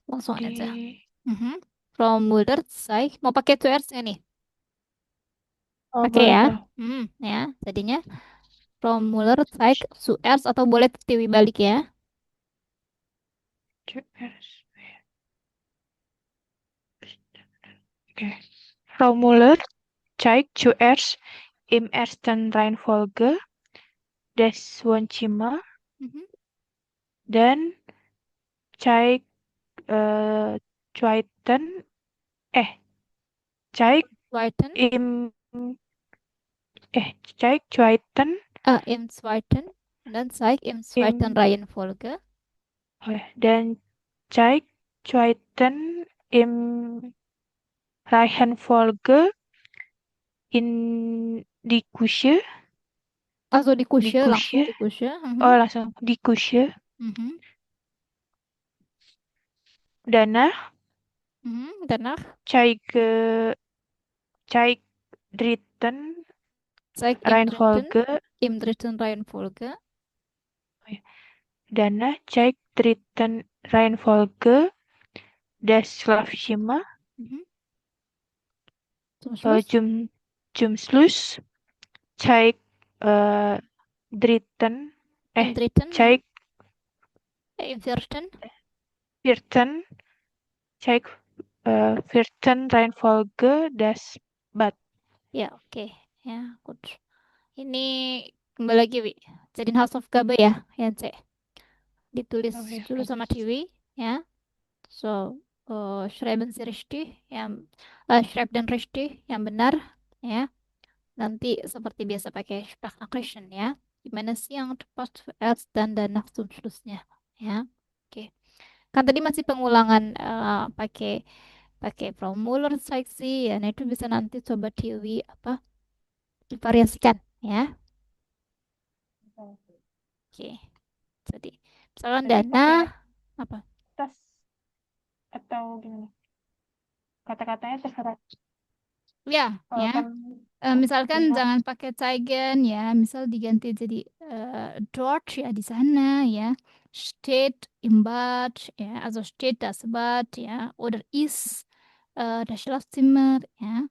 Langsung di aja. Mhm. Frau Mulder, zeigt. Mau pakai to ers nggak nih? oh Pakai boleh, ya. Bro. Ya. Jadinya Frau Muller, zeigt zu ers atau boleh tiwi balik ya. Zuerst. Oke. Frau Muller zeigt zuerst im ersten Reihenfolge das Wohnzimmer, Mhm. dan zeigt äh, zweiten, eh, zeigt Zweiten, im, zeigt zweiten im zweiten. Und dann zeigt im zweiten im, Reihenfolge. dan zeigt zweiten im Reihenfolge in die Küche, Also die die Küche, langsung Küche, di Küche. oh Mhm. langsung die Küche, Mhm. danach Mhm. Danach zeigt, zeigt dritten zeigt Reihenfolge, im dritten Reihenfolge. danach zeigt dritten Reihenfolge das Schlafzimmer, Mhm. Zum Schluss. zum Schluss zeigt dritten, Im dritten, zeigt im vierten. vierten, zeigt vierten Reihenfolge das Bad. Ya, oke. Ya, gut. Ini kembali lagi, Wi. Jadiin Hausaufgabe ya, ya, C. Ditulis Oh ya, dulu sama Tiwi, ya. So, schreiben Sie richtig, yang schreib dan richtig, yang benar, ya. Nanti seperti biasa pakai Sprachnachrichten, ya. Gimana sih yang tepat zuerst dan danach zum Schlussnya, ya. Oke. Kan tadi masih pengulangan pakai pakai Muller seksi, ya. Nah, itu bisa nanti coba Tiwi apa divariasikan, ya. Oke. Jadi, misalkan Berarti dana pakai apa? tas atau gimana? Kata-katanya terserah. Ya, Kalau ya. kan Misalkan dengar. jangan pakai zeigen ya, misal diganti jadi dort ya di sana ya, steht im Bad ya, also steht das Bad ya, oder ist das Schlafzimmer ya.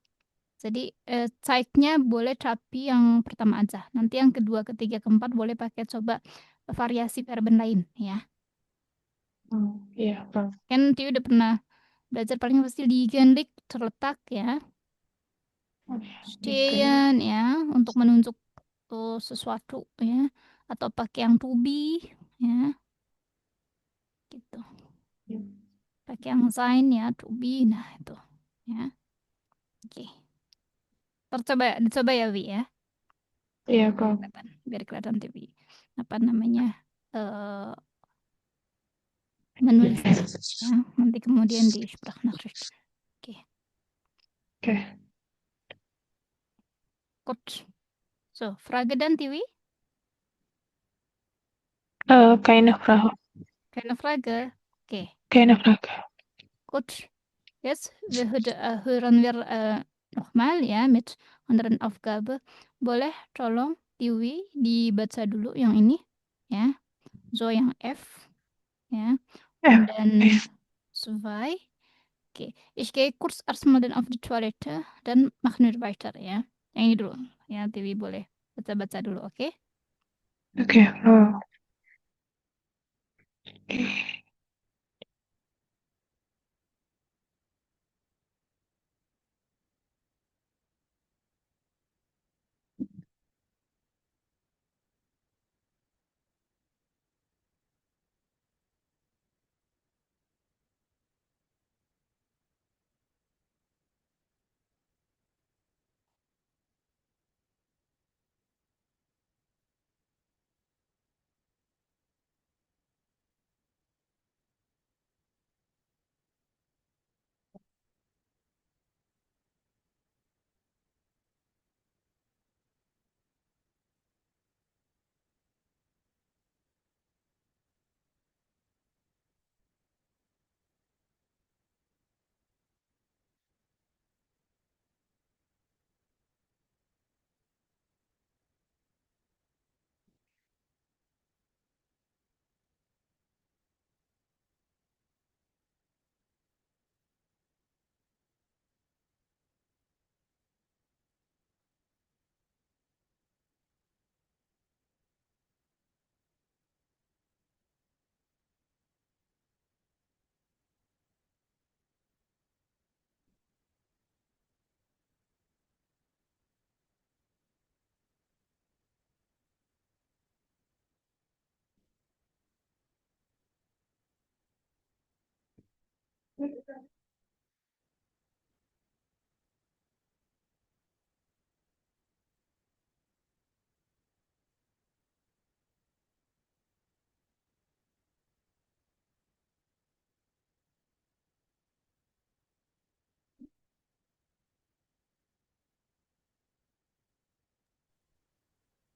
Jadi zeignya boleh tapi yang pertama aja. Nanti yang kedua, ketiga, keempat boleh pakai coba variasi verben lain ya. Iya, Bang. Kan dia udah pernah belajar paling pasti liegen liegt terletak ya. Liegen. Stehen ya untuk menunjuk sesuatu ya, atau pakai yang to be ya gitu, pakai yang sign ya to be, nah itu ya. Oke, tercoba dicoba ya Wi ya, Iya, Bang. biar kelihatan TV apa namanya eh menulisnya ya, nanti kemudian di Sprachnachricht. Oke, Oke. gut, so Frage dan TV, Keine Frage. keine Frage. Oke, Keine Frage. gut. Jetzt hören wir nochmal ya mit anderen Aufgabe. Boleh tolong Tiwi dibaca dulu yang ini ya. So yang F ya. Und dann F. zwei. Okay. Ich gehe kurz erstmal dann auf die Toilette, dann machen wir weiter ya. Yang ini dulu. Ya, Tiwi boleh baca-baca dulu, oke? Oke, Bro.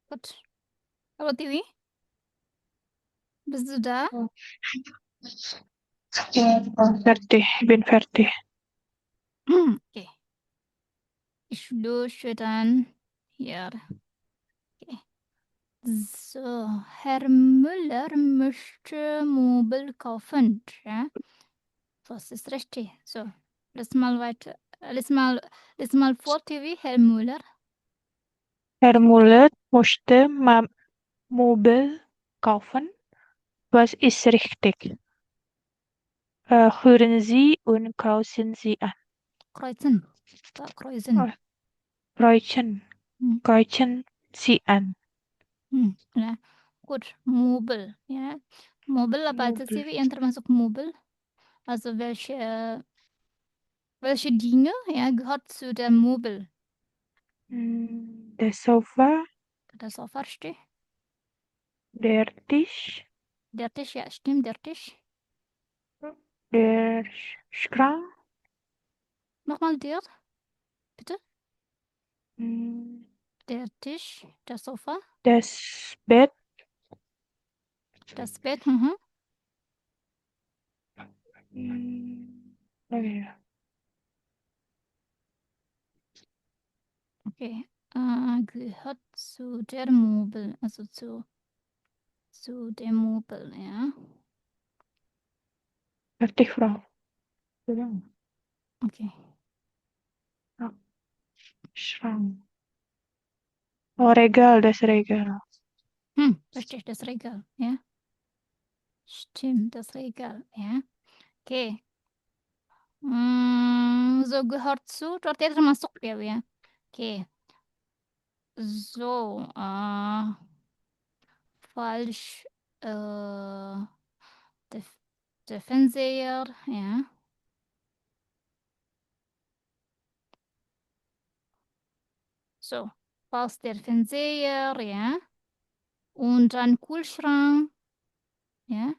Gut. Kalau Tiwi? Sudah? Ja, fertig. Ich bin fertig. Okay. Ich lösche dann hier. Okay. So, Herr Müller möchte Möbel kaufen. Ja? Was ist richtig? So, lass mal weiter. Lies mal vor, TV, Herr Müller. Herr Müller möchte Möbel kaufen. Was ist richtig? Hören Sie und kreuzen Sie an. Kreuzen. Da, kreuzen. Oh, kreuzen. Hm. Kreuzen Sie an. Ya. Gut, Möbel. Ja. Möbel apa aja sih, Möbel. Wi, yang termasuk Möbel? Also welche Dinge, ja, gehört zu der Möbel? Der Sofa, Das Sofa steht. der Tisch, Der Tisch, ja, stimmt, der Tisch. der Schrank, Nochmal der, bitte. mm, Der Tisch, das Sofa, das Bett, das Bett. okay. Okay. Gehört zu der Möbel, also zu dem Möbel, ja. Fertig, Frau. Entschuldigung. Okay. Schrank. Oh, Regal, das Regal. Richtig, das Regal, ja. Stimmt, das Regal, ja. Okay. So gehört zu, dort ya termasuk ya, Wi, ya. Oke. So, falsch, der, der Fernseher, ja. So, falls der Fernseher, ja. Und dann Kühlschrank, ja.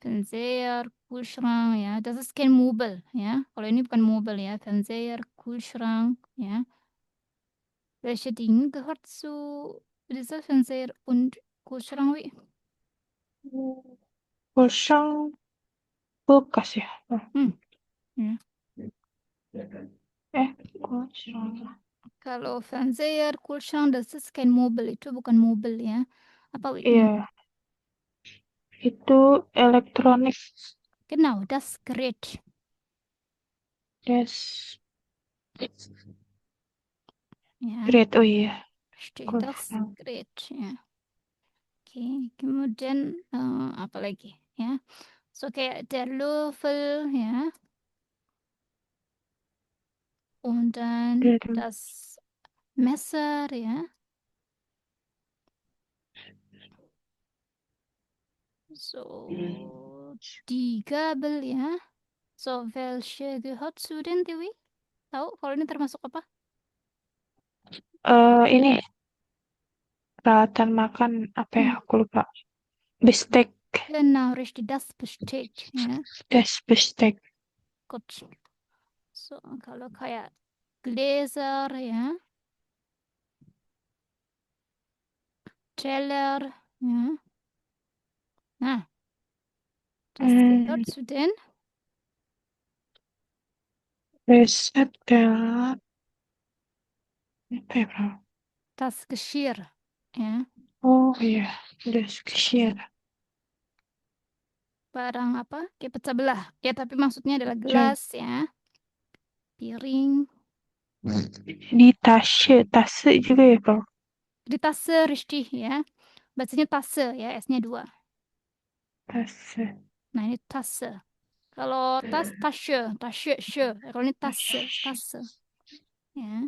Fernseher, Kühlschrank, ya. Das ist kein Möbel, ya. Kalau ini bukan Möbel, ya. Fernseher, Kühlschrank, ya. Welche Dinge gehört zu dieser Fernseher und Kühlschrank, Wi? Kulsang kulkas ya. Ya. Kulsang. Kalau Fernseher, Kühlschrank, das ist kein Möbel, itu bukan mobil ya. Apa, Wi? Iya, itu elektronik. Genau, das Gerät. Das Ya, Gerät, oh iya. richtig, das Kulsang. Gerät, ya. Oke, kemudian apa lagi, ya? So kayak der Löffel, ya. Und dann Der das Messer, ja. So, die Gabel, ya. So, welche gehört zu den, Dewi? Tahu kalau ini termasuk apa? ini peralatan makan apa ya? Aku lupa. Bestek. Genau, richtig, das Besteck, ya. Das Bestek. Gut. So, kalau kayak Gläser, ya. Teller, ya. Nah, das gehört zu den Resep adalah apa ya, Bro? das Geschirr, ya. Oh iya, das Geschirr. Barang apa? Kayak pecah belah. Ya, tapi maksudnya adalah gelas, ya. Piring. Di Tasche juga ya, Bro? Di Tasse, richtig, ya. Bacanya Tasse, ya. S-nya 2. Tasche. Nah, ini Tasse. Kalau tas, Tasche. Tasche, she. Kalau ini Tasse, Tasse. Ya.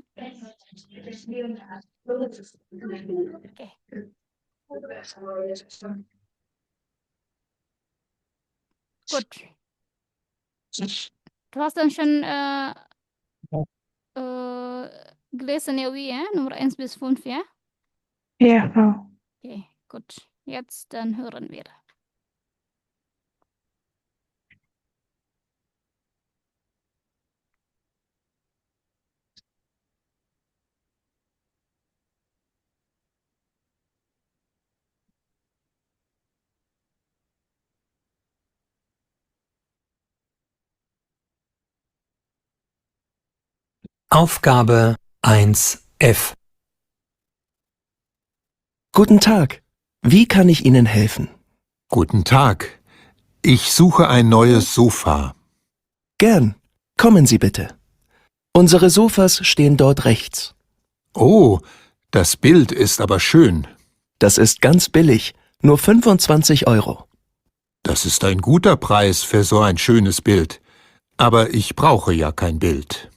Oke. Good. Du hast dann schon gelesen, ja, wie, ja? Nummer 1 bis 5, ja? Ja, Frau. Okay, gut. Jetzt dann hören wir. Aufgabe 1f. Guten Tag. Wie kann ich Ihnen helfen? Guten Tag. Ich suche ein neues Sofa. Gern. Kommen Sie bitte. Unsere Sofas stehen dort rechts. Oh, das Bild ist aber schön. Das ist ganz billig. Nur 25 Euro. Das ist ein guter Preis für so ein schönes Bild. Aber ich brauche ja kein Bild.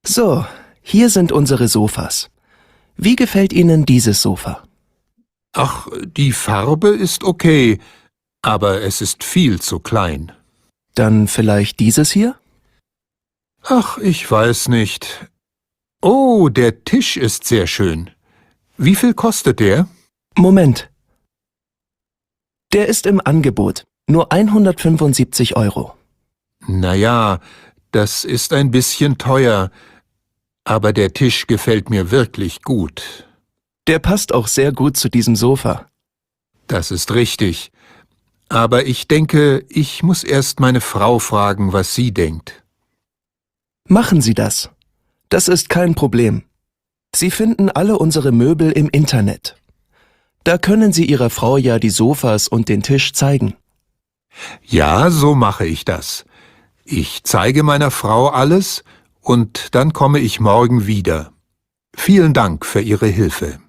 So, hier sind unsere Sofas. Wie gefällt Ihnen dieses Sofa? Ach, die Farbe ist okay, aber es ist viel zu klein. Dann vielleicht dieses hier? Ach, ich weiß nicht. Oh, der Tisch ist sehr schön. Wie viel kostet der? Moment. Der ist im Angebot. Nur 175 Euro. Naja, das ist ein bisschen teuer, aber der Tisch gefällt mir wirklich gut. Der passt auch sehr gut zu diesem Sofa. Das ist richtig. Aber ich denke, ich muss erst meine Frau fragen, was sie denkt. Machen Sie das. Das ist kein Problem. Sie finden alle unsere Möbel im Internet. Da können Sie Ihrer Frau ja die Sofas und den Tisch zeigen. Ja, so mache ich das. Ich zeige meiner Frau alles und dann komme ich morgen wieder. Vielen Dank für Ihre Hilfe.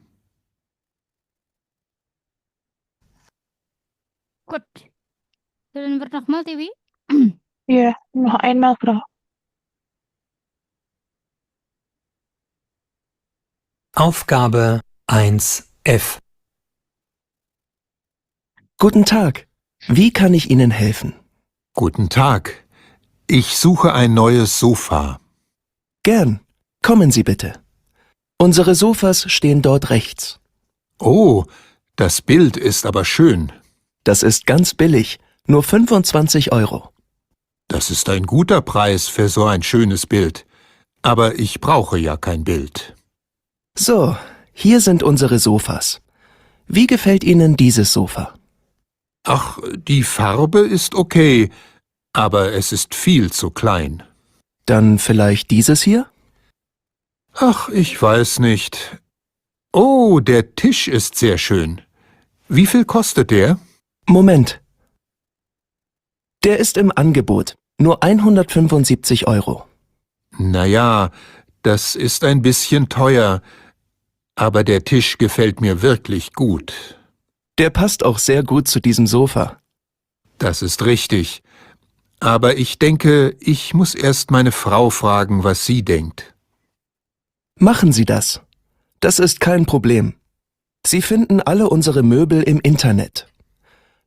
Gut. Hören wir nochmal, Devi? Ja, noch einmal, Frau. Aufgabe 1f. Guten Tag. Wie kann ich Ihnen helfen? Guten Tag. Ich suche ein neues Sofa. Gern. Kommen Sie bitte. Unsere Sofas stehen dort rechts. Oh, das Bild ist aber schön. Das ist ganz billig. Nur 25 Euro. Das ist ein guter Preis für so ein schönes Bild. Aber ich brauche ja kein Bild. So, hier sind unsere Sofas. Wie gefällt Ihnen dieses Sofa? Ach, die Farbe ist okay, aber es ist viel zu klein. Dann vielleicht dieses hier? Ach, ich weiß nicht. Oh, der Tisch ist sehr schön. Wie viel kostet der? Moment. Der ist im Angebot. Nur 175 Euro. Naja, das ist ein bisschen teuer, aber der Tisch gefällt mir wirklich gut. Der passt auch sehr gut zu diesem Sofa. Das ist richtig. Aber ich denke, ich muss erst meine Frau fragen, was sie denkt. Machen Sie das. Das ist kein Problem. Sie finden alle unsere Möbel im Internet.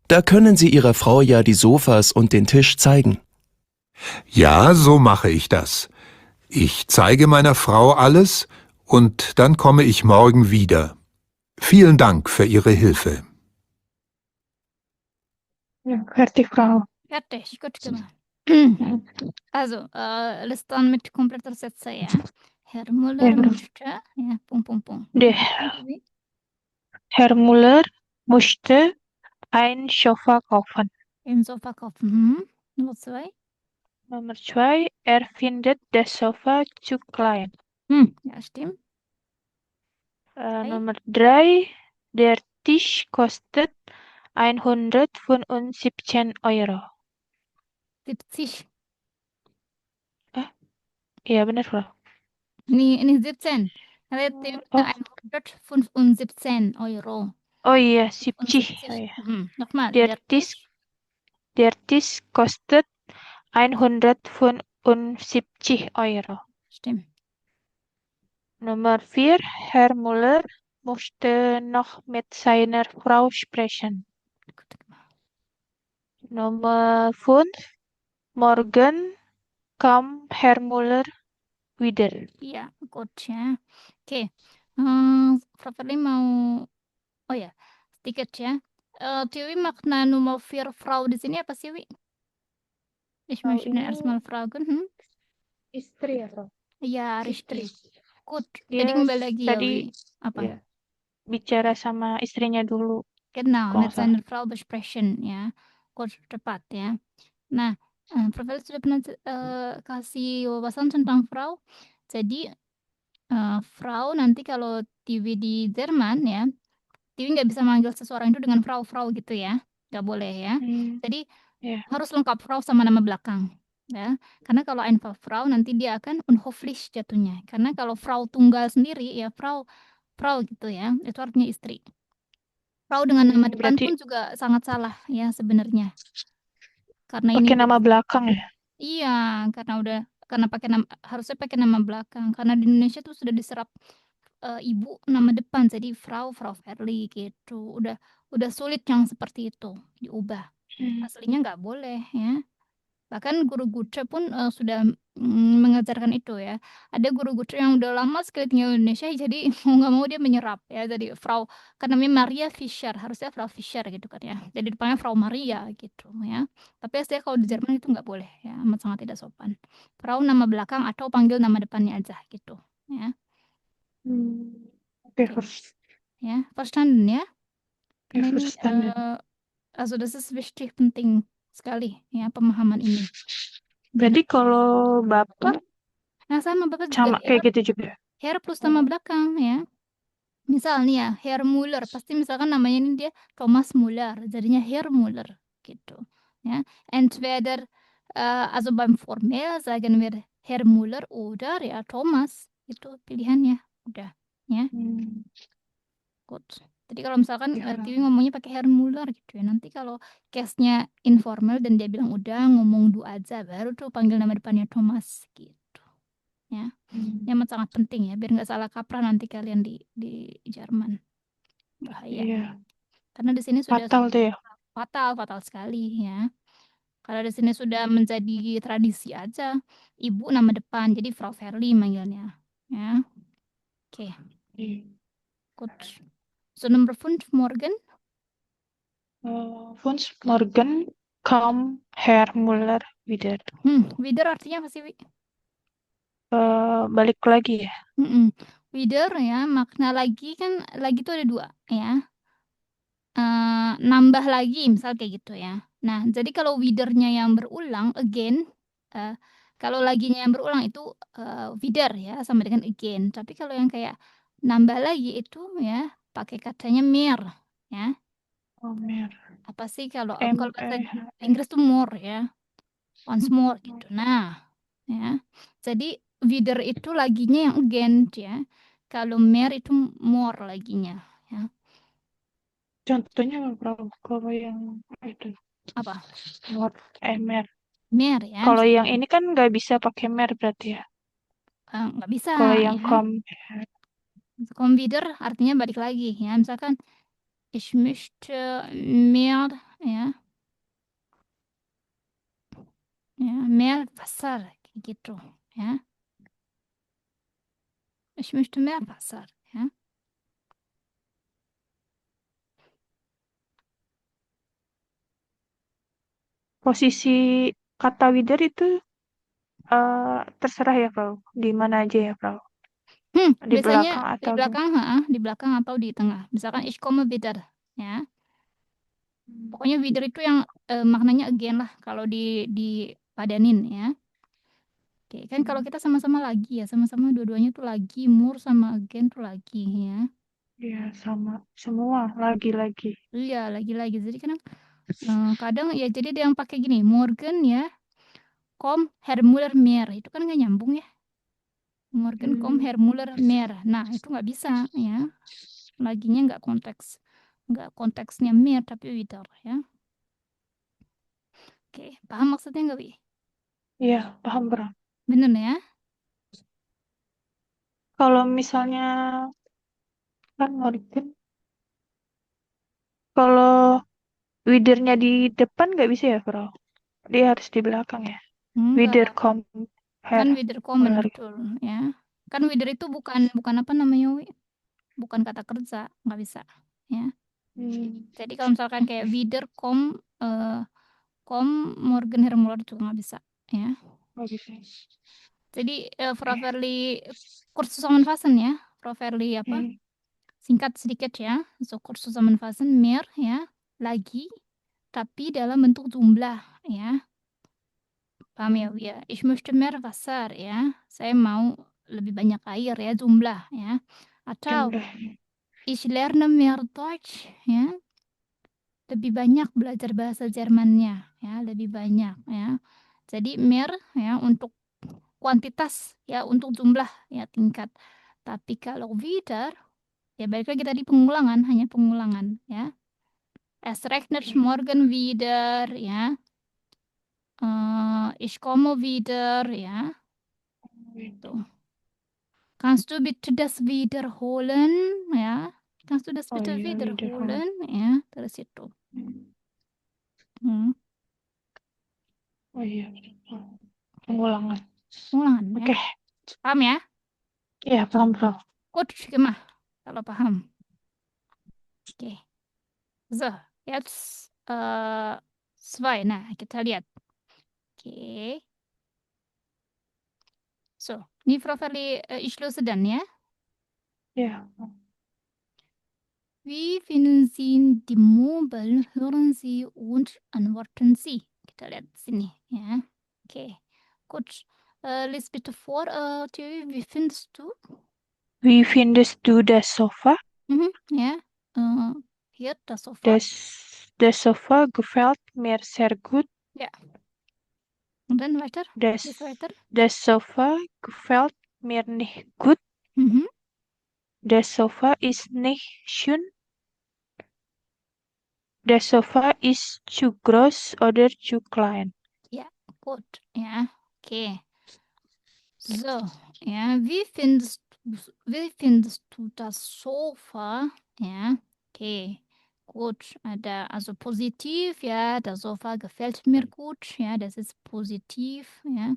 Da können Sie Ihrer Frau ja die Sofas und den Tisch zeigen. Ja, so mache ich das. Ich zeige meiner Frau alles und dann komme ich morgen wieder. Vielen Dank für Ihre Hilfe. Ja, fertig, Frau. Fertig, gut gemacht. Also, lässt dann mit kompletter Sätze, ja. Herr Müller Ja, genau. möchte, ja, Punkt, Punkt, Punkt. Der Herr Müller musste ein Sofa kaufen. Im Sofa kaufen. Mhm. Nummer 2. Nummer 2, er findet das Sofa zu klein. Ja, stimmt. Nummer 3, der Tisch kostet 175 Euro. 70. Ja, benar, Frau. Nicht 17. Der möchte Oh. 175 Euro. Oh ja, 70. 75. Oh, ja. Nochmal. Der Tisch kostet 175 Euro. Stimmt. Nummer 4, Herr Müller musste noch mit seiner Frau sprechen. Gut gemacht. Nummer 5, Morgen, Kam, Herr Muller, wieder. Iya, good ya. Oke. Frau Fadli mau, oh ya, sedikit ya. Tiwi makna Nummer für Frau di sini apa sih, Wi? Ich Frau möchte ini erstmal fragen. istri ya, Frau? Ya, Istri. richtig. Good. Jadi Dia kembali lagi ya, tadi Wi. Apa? ya bicara sama istrinya dulu, Genau, kalau mit nggak salah. seiner Frau besprechen ya. Good, tepat ya. Nah, Prof. sudah pernah kasih wawasan tentang Frau. Jadi, Frau nanti kalau TV di Jerman ya, TV nggak bisa manggil seseorang itu dengan Frau gitu ya. Nggak boleh ya. Hmm, Jadi, ya. harus lengkap Frau sama nama belakang. Ya. Karena kalau einfach Frau nanti dia akan unhöflich jatuhnya. Karena kalau Frau tunggal sendiri ya Frau, Frau gitu ya, itu artinya istri. Frau dengan nama depan Berarti pun juga sangat salah ya sebenarnya. Karena ini pakai udah nama belakang ya? iya, karena pakai nama harusnya pakai nama belakang. Karena di Indonesia tuh sudah diserap ibu nama depan jadi Frau, Frau Verli gitu. Udah sulit yang seperti itu diubah. Hmm. Aslinya nggak boleh ya. Bahkan guru Guce pun sudah mengajarkan itu ya. Ada guru Guce yang udah lama sekali tinggal di Indonesia, jadi mau nggak mau dia menyerap ya. Jadi Frau, karena namanya Maria Fischer, harusnya Frau Fischer gitu kan ya. Jadi depannya Frau Maria gitu ya. Tapi aslinya kalau di Jerman itu nggak boleh ya, amat sangat tidak sopan. Frau nama belakang atau panggil nama depannya aja gitu ya. Hmm. Oke, Oke, ya, verstanden ya. Karena ini verstanden. also das ist wichtig, penting sekali ya pemahaman ini. Biar Berarti kalau Bapak nah sama Bapak juga sama kayak gitu juga? Herr plus nama belakang ya. Misal nih ya, Herr Muller, pasti misalkan namanya ini dia Thomas Muller, jadinya Herr Muller gitu. Ya, entweder also beim Formel sagen wir Herr Muller oder ya Thomas, itu pilihannya. Udah, ya. Hmm. Good. Jadi kalau misalkan Ya, Tiwi ngomongnya pakai Herr Muller gitu ya, nanti kalau case-nya informal dan dia bilang udah ngomong du aja, baru tuh panggil nama depannya Thomas gitu. Ya. Ini amat sangat penting ya, biar nggak salah kaprah nanti kalian di Jerman. Bahaya. iya. Karena di sini sudah Fatal tuh ya. fatal, fatal sekali ya. Kalau di sini sudah menjadi tradisi aja, ibu nama depan, jadi Frau Verli manggilnya. Ya, oke, Iya. good. So number 5 morgen, Fons Morgen, Kam, Herr Muller, wieder. wieder artinya apa sih, Wi? Balik lagi ya. Wieder ya, makna lagi kan, lagi itu ada dua ya. Nambah lagi, misal kayak gitu ya. Nah, jadi kalau widernya yang berulang, again, eh, kalau laginya yang berulang itu wieder ya, sama dengan again. Tapi kalau yang kayak nambah lagi itu ya, pakai katanya mehr ya. Oh, mer. Apa sih kalau M, bahasa E, Inggris tuh more ya, once more gitu. Nah, ya. Jadi wieder itu laginya yang again ya. Kalau mehr itu more laginya ya. Contohnya apa, kalau yang itu Apa? not mer. Mehr ya. Kalau yang ini kan nggak bisa pakai mer berarti ya. Nggak bisa Kalau yang ya. kom, Kommen wieder artinya balik lagi ya. Misalkan ich möchte mehr ya, ya mehr Wasser kayak gitu ya. Ich möchte mehr Wasser ya. posisi kata wieder itu terserah ya, Frau. Di mana aja ya, Frau? Di Biasanya belakang di atau belakang, di belakang atau di tengah. Misalkan ich komme wieder ya. Pokoknya wieder itu yang maknanya again lah kalau dipadanin ya. Oke, kan kalau kita sama-sama lagi ya, sama-sama dua-duanya tuh lagi, more sama again tuh lagi ya. Iya, sama semua lagi-lagi. Iya, lagi-lagi. Jadi kadang ya jadi ada yang pakai gini, Morgan ya, Kom Herr Muller Mer. Itu kan nggak nyambung ya. Morgan Kom Herr Muller Mer. Nah, itu nggak bisa ya. Laginya nggak konteksnya Mer tapi wieder ya. Oke, paham maksudnya nggak, Wi? Iya, paham, Bro. Bener ya? Kalau misalnya kan Morgan, kalau widernya di depan nggak bisa ya, Bro? Dia harus di belakang ya. Enggak. Wiederkommen. Kan wiederkommen, Kembali. betul ya. Kan wieder itu bukan apa namanya, Wi? Bukan kata kerja, nggak bisa ya. Jadi kalau misalkan kayak wiederkommen, morgen hermuller juga nggak bisa ya. Oke. Jadi Frau Verli kurz zusammenfassen ya. Frau Verli apa? Singkat sedikit ya. So kurz zusammenfassen, mehr ya, lagi, tapi dalam bentuk jumlah ya. Paham ya, Wi, ya? Ich möchte mehr Wasser ya. Saya mau lebih banyak air ya, jumlah ya. Atau Jumlah. ich lerne mehr Deutsch ya. Lebih banyak belajar bahasa Jermannya ya, lebih banyak ya. Jadi mehr ya untuk kuantitas ya, untuk jumlah ya, tingkat. Tapi kalau wieder ya balik lagi tadi pengulangan, hanya pengulangan ya. Es regnet morgen wieder ya. Ich komme wieder ya. So. Kannst du bitte das wiederholen ya? Kannst du das Oh bitte iya, wiederholen ya? Terus itu. Oh iya. Pengulangan. Pengulangan ya. Oke. Paham ya? Iya, paham. Gut gemacht, kalau paham. Oke. So, jetzt zwei. Nah, kita lihat. Oke. So, ini Frau Verli, ich löse dann ya. Iya. Wie finden Sie die Möbel? Hören Sie und antworten Sie. Kita lihat sini ya. Oke. Gut. Lies bitte vor, Theo, wie findest du? Wie findest du das Sofa? Ja. Hier, das Sofa. Das Sofa gefällt mir sehr gut. Ja. Und dann weiter? Das Lies weiter. Sofa gefällt mir nicht gut. Das Sofa ist nicht schön. Das Sofa ist zu groß oder zu klein. Ja, gut. Ja, okay. So, ja, wie findest du das Sofa? Ja, okay. Gut, also positiv, ja, das Sofa gefällt mir gut, ja, das ist positiv, ja.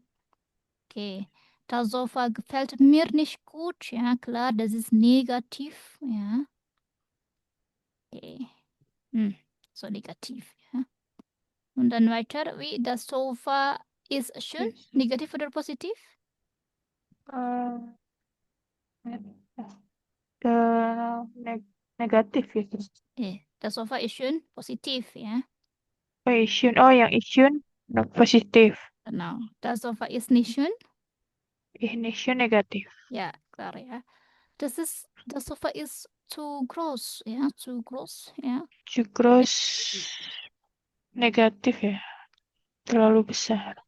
Okay. Das Sofa gefällt mir nicht gut, ja, klar, das ist negativ, ja. Okay. So negativ, ja. Und dann weiter, wie das Sofa ist schön, negativ oder positiv? Negatif ya. Das Sofa ist schön, positiv, ja. Oh, schön. Oh, yang schön positif. Genau. Das Sofa ist nicht schön. Nicht schön negatif. Ja, klar, ja. Das Sofa ist zu groß, ja, zu groß, ja. Zu groß negatif ya. Terlalu besar.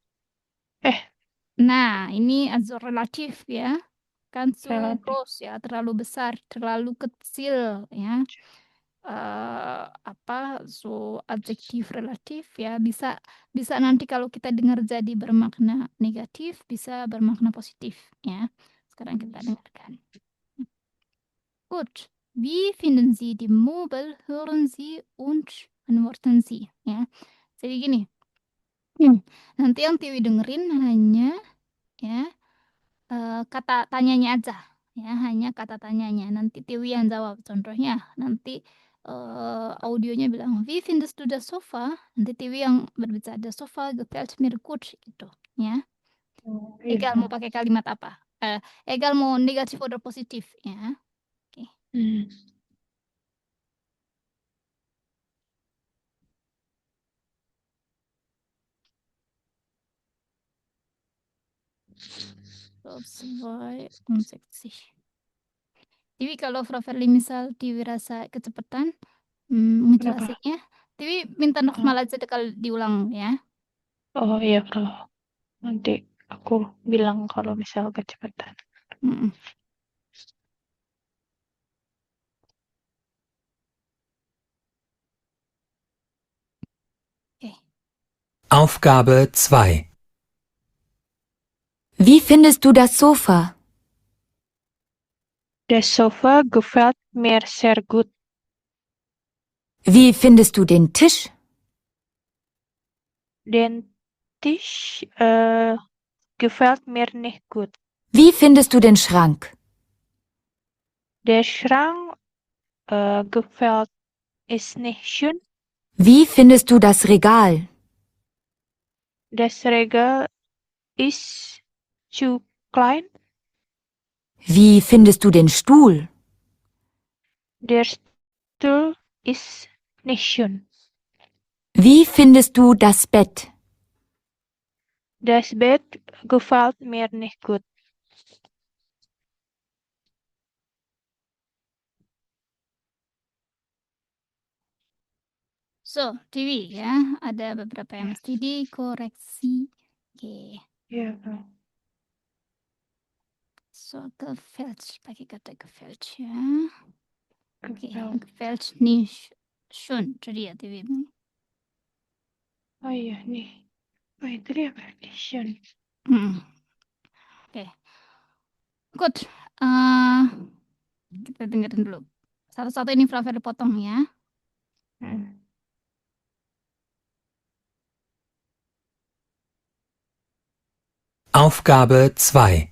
Nah, ini also relativ ya. Kan zu Relativ. groß ya, terlalu besar, terlalu kecil ya. So adjektif relatif ya, bisa nanti kalau kita dengar jadi bermakna negatif, bisa bermakna positif ya. Sekarang kita dengarkan. Gut. Wie finden Sie die Möbel? Hören Sie und antworten Sie ya. Jadi gini. Nanti yang Tiwi dengerin hanya ya kata tanyanya aja ya, hanya kata tanyanya. Nanti Tiwi yang jawab. Contohnya nanti audionya bilang wie findest du das Sofa? Nanti Tiwi yang berbicara das Sofa gefällt mir gut gitu ya. Egal mau pakai kalimat apa. Egal mau negatif atau positif ya. Oke. So, 62. Tiwi kalau Frau Verli misal Tiwi rasa kecepatan ngejelasinnya, Tiwi minta nochmal aja kalau diulang ya. Oh iya, Bro. Nanti aku bilang kalau misal kecepatan. Okay. Aufgabe 2. Wie findest du das Sofa? Das Sofa gefällt mir sehr gut. Wie findest du den Tisch? Den Tisch gefällt mir nicht gut. Wie findest du den Schrank? Der Schrank gefällt ist nicht schön. Wie findest du das Regal? Das Regal ist zu klein. Wie findest du den Stuhl? Der Stuhl ist nicht schön. Wie findest du das Bett? Das Bett gefällt mir nicht gut. So, TV ya. Ada beberapa yang mesti dikoreksi. Oke. Ja. So, gefällt. Pakai kata gefällt ya. Oke, Gefällt. gefällt nicht schön. Itu dia TV. Oh iya nih. Oh itu dia berarti schön. Oke. Good. Eh, kita dengerin dulu. Satu-satu ini Flavia dipotong ya. Aufgabe 2.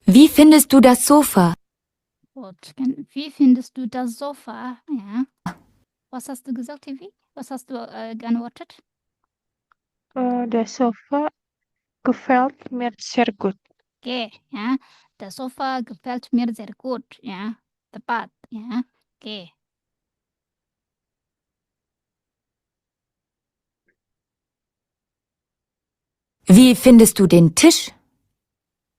Wie findest du das Sofa? Gut. Wie findest du das Sofa? Ja. Was hast du gesagt, TV? Was hast du geantwortet? Das Sofa gefällt mir sehr gut. Oke, ya. Das Sofa gefällt mir sehr gut, ya. Tepat, ya. Oke. Wie findest du den Tisch?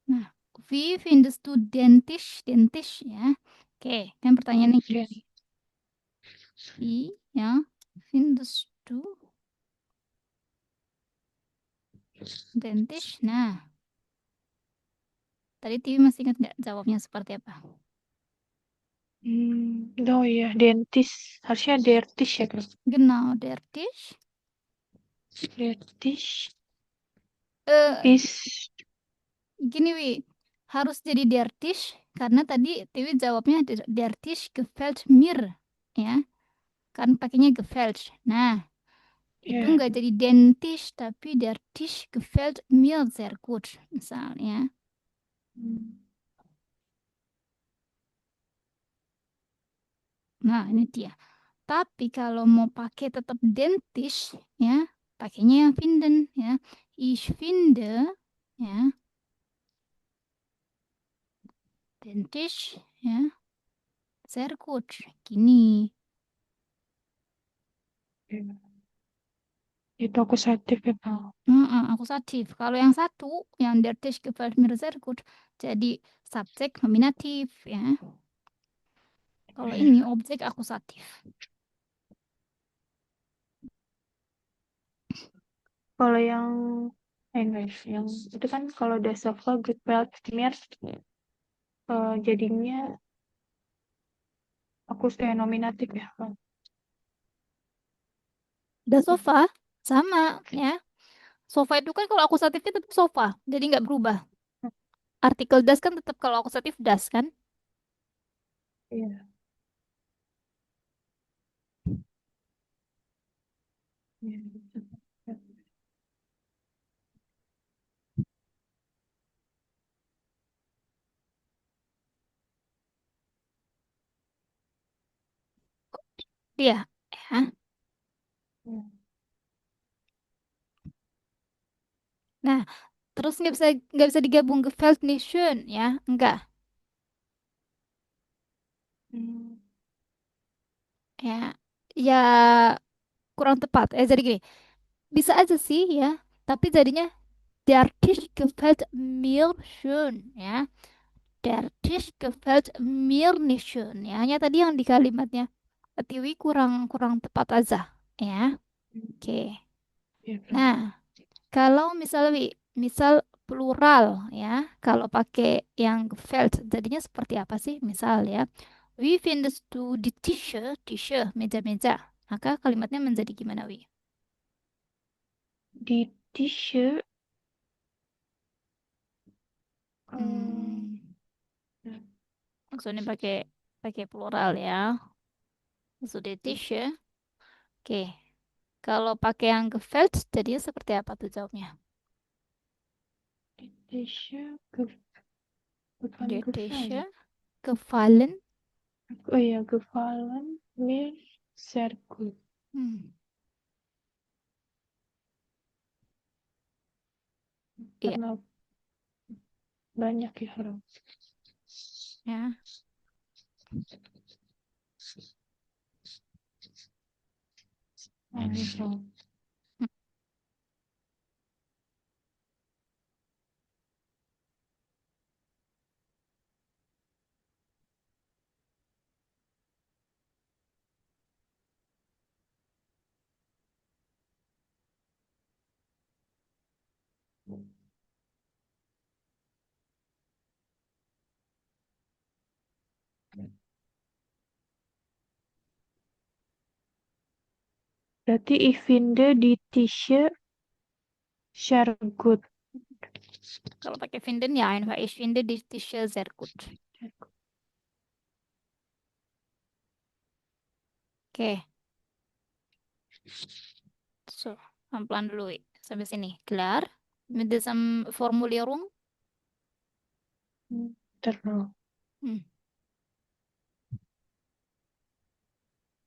Nah, wie findest du den Tisch? Den Tisch, ya. Oke, kan pertanyaannya Schön. wie, ya. Findest du den Tisch? Nah. Tadi TV masih ingat nggak jawabnya seperti apa? Oh iya, dentist. Harusnya der Tisch ya kan? Genau, der Tisch. Der Tisch Eh, ist Gini, Wi. Harus jadi der Tisch karena tadi TV jawabnya der Tisch gefällt mir, ya. Kan pakainya gefällt. Nah, itu ya. nggak jadi den Tisch, tapi der Tisch gefällt mir sehr gut, misalnya. Nah, ini dia. Tapi kalau mau pakai tetap den Tisch, ya, pakainya yang finden, ya. Ich finde, ya, den Tisch, ya, sehr gut. Gini. Itu akusatif ya Pak. Akusatif. Kalau yang satu, yang der Tisch gefällt mir sehr gut, jadi subjek nominatif, ya. Kalau ini objek akusatif. Kalau yang guys, yang itu kan kalau der Sofa gefällt mir jadinya aku nominatif ya Pak. Das Sofa sama, ya. Sofa itu kan kalau akusatifnya tetap sofa, jadi nggak berubah. Artikel das kan tetap kalau akusatif das kan? Iya. Iya, ya. Nah, terus nggak bisa digabung gefällt nicht schön, ya? Enggak. Ya, ya kurang tepat. Jadi gini, bisa aja sih ya, tapi jadinya der Tisch gefällt mir schön, ya. Der Tisch gefällt mir nicht schön, ya. Hanya tadi yang di kalimatnya Tiwi kurang tepat aja, ya. Oke. Nah, kalau misal plural ya, kalau pakai yang gefällt jadinya seperti apa sih? Misal ya, wie findest du die Tische, meja-meja. Maka kalimatnya menjadi gimana, Wi? Di T-shirt Maksudnya pakai plural ya. Maksudnya Tische. Oke. Kalau pakai yang gefällt, jadinya seperti apa tuh jawabnya? Tische, bukan Die gefallen. Tische gefallen. Oh iya, gefallen mir sehr gut. Hmm. Iya, Karena banyak ya orang. ya. Gitu. Berarti ich finde die Tische sehr gut. Kalau pakai finden ya einfach ich finde die Tische sehr gut. Oke. So, pelan-pelan dulu sampai sini. Klar? Mit diesem Formulierung? Terus. Hmm.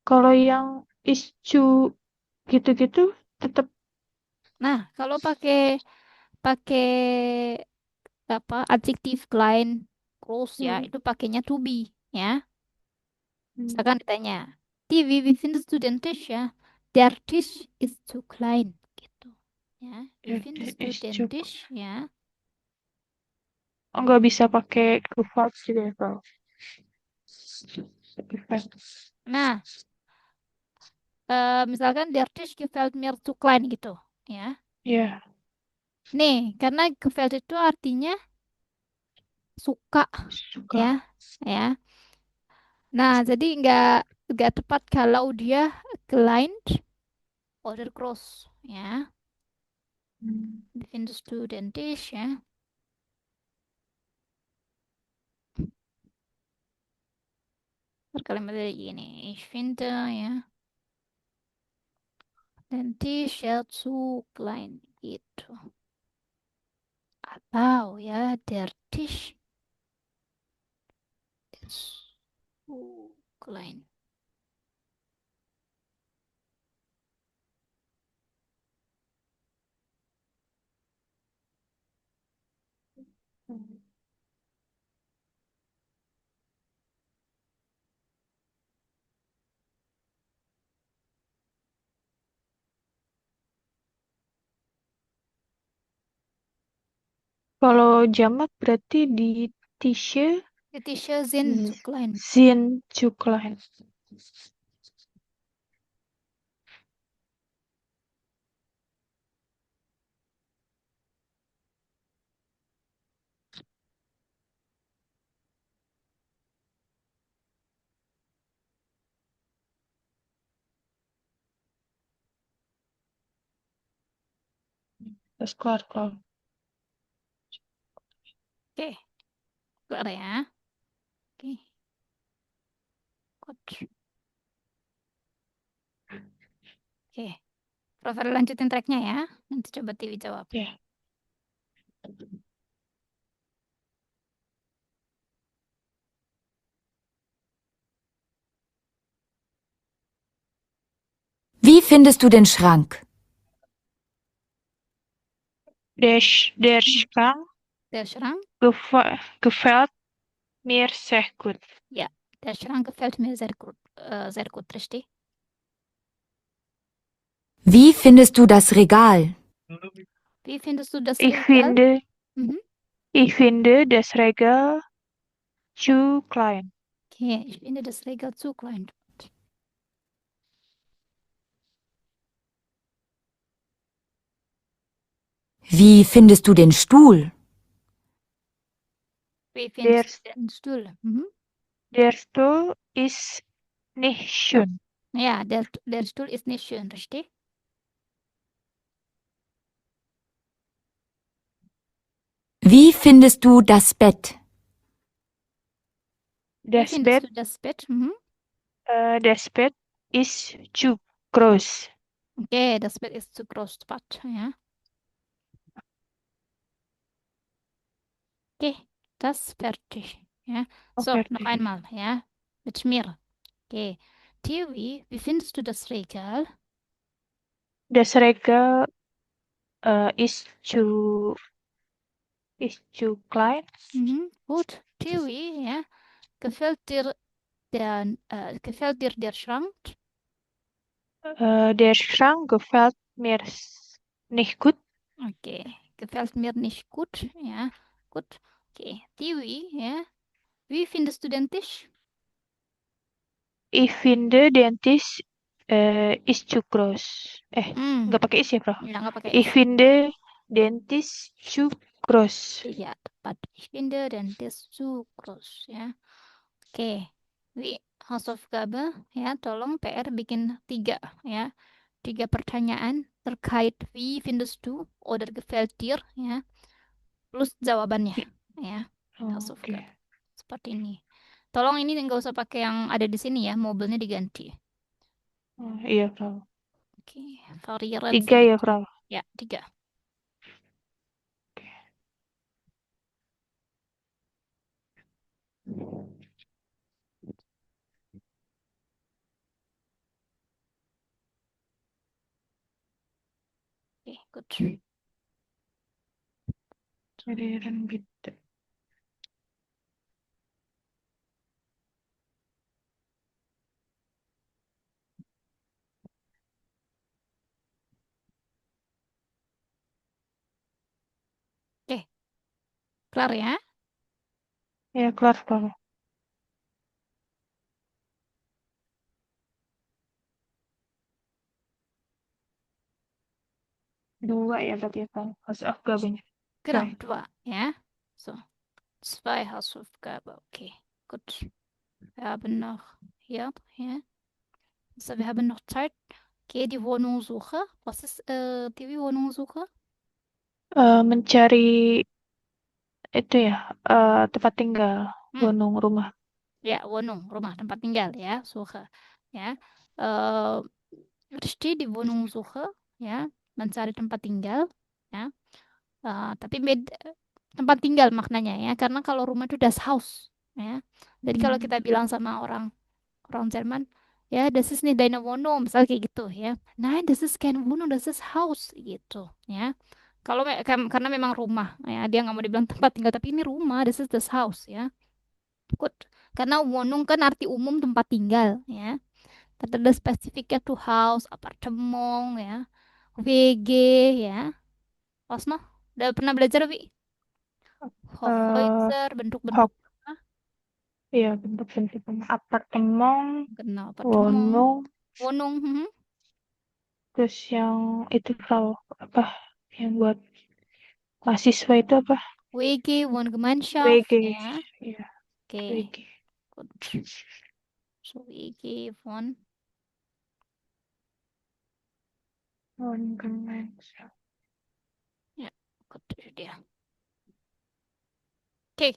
Kalau yang iscu gitu-gitu tetap Nah, kalau pakai pakai apa adjektif klein, groß ya, itu pakainya to be ya. Misalkan ditanya, wie findest du den Tisch ya? Der Tisch ist zu klein gitu. Ya, wie findest du den Tisch ya? nggak bisa pakai gefallen juga ya kalau gefallen. Nah, misalkan der Tisch gefällt mir zu klein gitu ya. Ya, Nih, karena gefällt itu artinya suka suka. ya, ya. Nah, jadi nggak tepat kalau dia klein oder groß ya. Wie findest du den Tisch ya? Kalimat dari gini, ich finde ya, den Tisch ya zu klein gitu. Atau ya, der Tisch ist zu klein. Kalau jamak berarti di Tische Die Tische sind zu klein. sind zu klein. Terus kelar. Oke, kelar ya. Oke, good. Oke, Profesor lanjutin tracknya ya. Nanti coba Tiwi jawab. Ya. Wie findest du den Schrank? Der Schrank Der Schrank? gefällt mir sehr gut. Ja, der Schrank gefällt mir sehr gut, richtig? Wie findest du das Regal? Wie findest du das Ich Regal? finde das Regal zu klein. Okay, ich finde das Regal zu klein. Wie findest du den Stuhl? Wie findest du den Stuhl? Der Stuhl ist nicht schön. Ja, der Stuhl ist nicht schön, richtig? Wie findest du das Bett? Wie findest du das Bett? Das Bett ist zu groß. Okay, das Bild ist zu groß, Pat, ja. Okay, das fertig, ja. So, noch fertig. einmal, ja, mit mir. Okay, Theory, wie findest du das Regal? Das Regal is too klein. Gut, Theory, ja. Gefällt dir der Schrank? Der Schrank gefällt mir nicht gut. Okay, gefällt mir nicht gut, ja. Gut, okay. Theory, ja. Wie findest du den Tisch? Ich finde den Tisch ist zu groß. Nggak pakai is ya, Bro? Ja, nggak pakai Ich S. finde den Tisch zu groß. Ja, tepat. Ich finde den Tisch zu groß, ya. Oke. Wi, Hausaufgabe, ya, tolong PR bikin 3, ya. 3 pertanyaan terkait wie findest du oder gefällt dir, ya. Plus jawabannya, ya. Oke. Hausaufgabe. Seperti ini. Tolong ini nggak usah pakai yang ada di sini ya, mobilnya diganti. Iya, Bro. Oke, variran 3 ya, sedikit. Bro. Ya, 3. Oke, good. Variran beda. Kelar ya? Ya, kelar, Bro. Dua ya berarti ya, Bro. Hausaufgabennya. Genau, Zwei. 2, ja. So, 2 Hausaufgabe, okay, gut. Wir haben noch hier, ja. So, wir haben noch Zeit. Okay, die Wohnungssuche. Was ist die Wohnungssuche? Mencari itu ya, tempat tinggal, gunung rumah. Ya, Wohnung, rumah, tempat tinggal, ya, Suche. Ya, steht die Wohnungssuche, ya, mencari tempat tinggal, ya. Tapi tempat tinggal maknanya ya, karena kalau rumah itu das Haus, ya. Jadi kalau kita bilang sama orang Jerman, ya, das ist nicht deine Wohnung, misalnya kayak gitu ya. Nein, das ist keine Wohnung, das ist Haus gitu, ya. Kalau karena memang rumah, ya, dia nggak mau dibilang tempat tinggal, tapi ini rumah, das ist das Haus, ya. Good. Karena Wohnung kan arti umum tempat tinggal, ya. Tapi ada spesifiknya tuh house, apartemen, ya, WG, ya. Was noch? Udah pernah belajar, Wi? Hochhäuser, bentuk-bentuk apa? Iya, bentuk-bentuk apartemen, Genau, apartemen, Wohnung, Wohnung, terus yang itu Bro, apa yang buat mahasiswa itu apa? WG, Wohngemeinschaft, WG. ya. Iya, Oke, WG. good. So, WG, Wohngemeinschaft. ya, good, itu dia. Oke,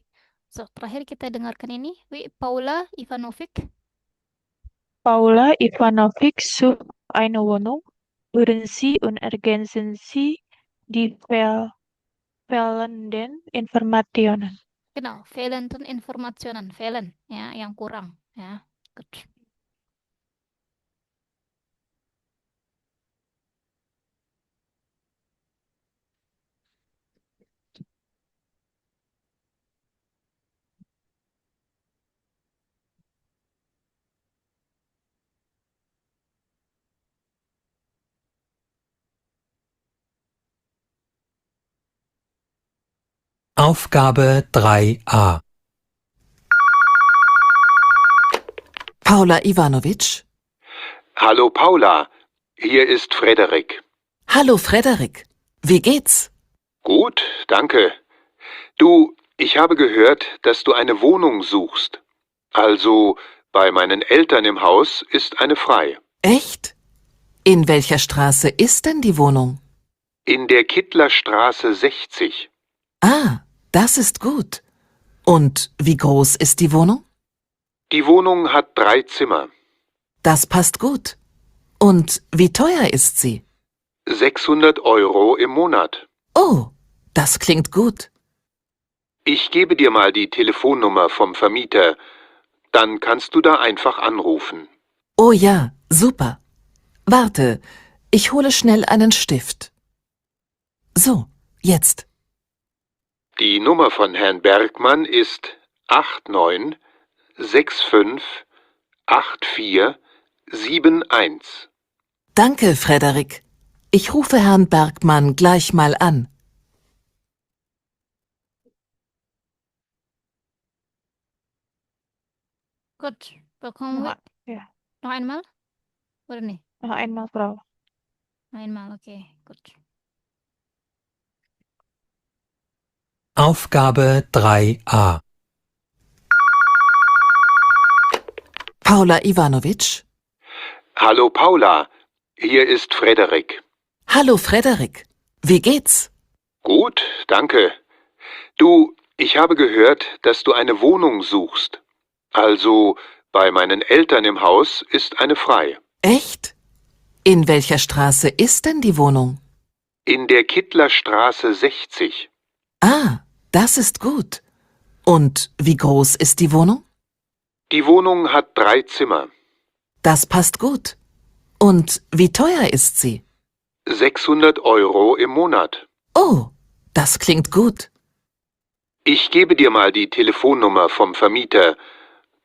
so terakhir kita dengarkan ini, Wi, Paula Ivanovic. Paula Ivanovic sucht eine Wohnung. Würden Sie und ergänzen Sie die fehlenden Informationen. Genau, fehlenden Informationen, fehlen, ya, yang kurang, ya, good. Aufgabe 3a. Paula Ivanovic? Hallo Paula, hier ist Frederik. Hallo Frederik. Wie geht's? Gut, danke. Du, ich habe gehört, dass du eine Wohnung suchst. Also, bei meinen Eltern im Haus ist eine frei. Echt? In welcher Straße ist denn die Wohnung? In der Kittlerstraße 60. Ah, das ist gut. Und wie groß ist die Wohnung? Die Wohnung hat 3 Zimmer. Das passt gut. Und wie teuer ist sie? 600 Euro im Monat. Oh, das klingt gut. Ich gebe dir mal die Telefonnummer vom Vermieter. Dann kannst du da einfach anrufen. Oh ja, super. Warte, ich hole schnell einen Stift. So, jetzt. Die Nummer von Herrn Bergmann ist 89658471. Danke, Frederik. Ich rufe Herrn Bergmann gleich mal an. Gut. Bekommen wir Ja, noch einmal? Oder nicht? noch einmal, Frau. Einmal, okay. Gut. Aufgabe 3a. Paula Ivanovic? Hallo Paula, hier ist Frederik. Hallo, Frederik. Wie geht's? Gut, danke. Du, ich habe gehört, dass du eine Wohnung suchst. Also, bei meinen Eltern im Haus ist eine frei. Echt? In welcher Straße ist denn die Wohnung? In der Kittlerstraße 60. Ah, das ist gut. Und wie groß ist die Wohnung? Die Wohnung hat 3 Zimmer. Das passt gut. Und wie teuer ist sie? 600 Euro im Monat. Oh, das klingt gut. Ich gebe dir mal die Telefonnummer vom Vermieter.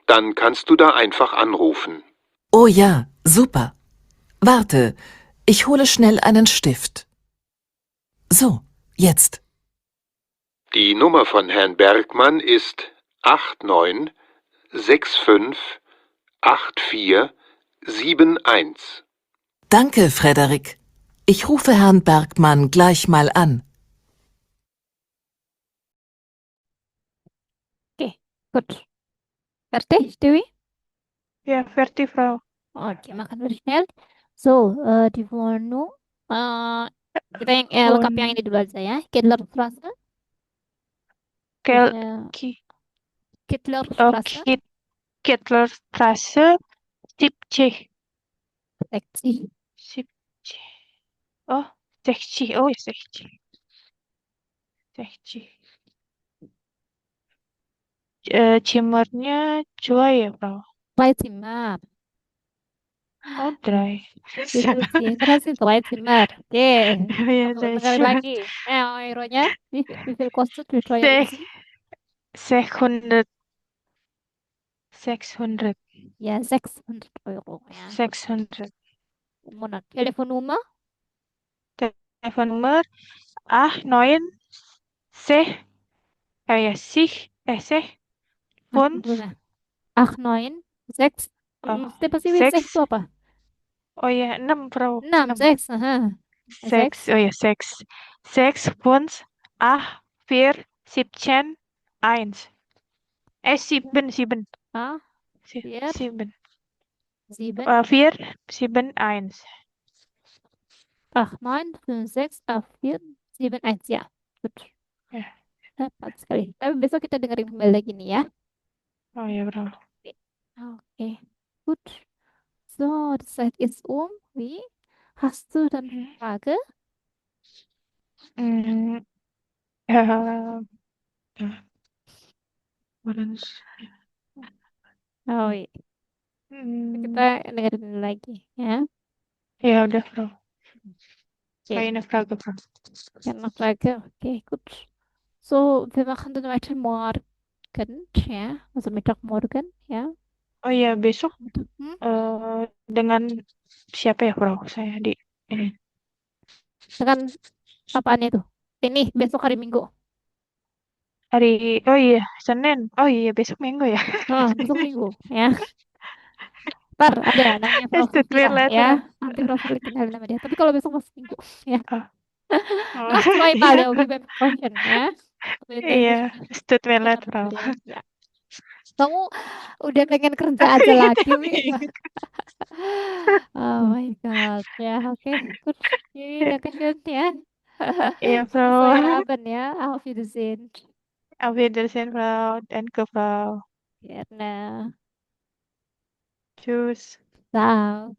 Dann kannst du da einfach anrufen. Oh ja, super. Warte, ich hole schnell einen Stift. So, jetzt. Die Nummer von Herrn Bergmann ist 89658471. Danke, Frederik. Ich rufe Herrn Bergmann gleich mal an. Okay, gut. Fertig, Dewi? Ja, fertig, Frau. Oke, makan dulu schnell. So, di Wohnung. Kita yang lengkap yang ini dulu aja ya. Kittlerstraße. Kel Bisa- Ki- Kittlerstraße. Kittlerstraße 70. Seksi. 70. Oh, 60. Oh, ja, 60. 60. Zimmernya 2 ya, Frau? Drei Zimmer. Oh, 3. Itu sih. Terus sih drei Zimmer. Oke. Ja, Dengerin lagi. Euronya. Wie viel kostet? Wie teuer ist sie? 600. 600. Ja, 600 Euro. Ja. 600. Im Monat. Telefonnummer? Telefonnummer 89 6 ja, sich 6 5 89 6. oh, Tipe sih 6 itu 6 apa? oh ya 6 Frau 6, 6. Aha. 6 oh ya 6 6 5 8 4 17 1 7 7 Ah, 4, 7 7, 4 7 1 8, 9, 5, 6, 8, 4, 7, 1. Ya, betul. Ya. Tepat sekali. Tapi besok kita dengerin kembali lagi nih ya. oh ya Frau Okay, gut. So, die Zeit ist um. Wie? Hast du dann Frage? mm, ja Waran- Oh iya, kita dengerin lagi ya. ja udah Frau Okay, keine Frage Frau keine Frage. Okay, gut. So, wir machen dann weiter morgen, ya. Also Mittagmorgen, ya. oh ya besok Mittag, dengan siapa ya Frau saya di ini Dengan apaan itu? Ini besok hari Minggu. oh iya Senin oh iya besok Minggu ya Besok Minggu, ya. Ntar ada namanya Prof. It's the Fira, later. ya. Nanti Prof. Fira kenalin nama dia. Tapi kalau besok masih Minggu, ya. Oh. Nah, zweimal der will beim Sprechen, ya. Iya, tut mir leid, Frau. Ya. Kamu udah pengen kerja aja lagi, Wi. Oh my God. Ya, oke. Gut. Dankeschön, ya. Iya, Frau. Feierabend, ya. Auf Wiedersehen. Auf Wiedersehen, Frau. Danke, Frau. Gerne. Tschüss. Ciao.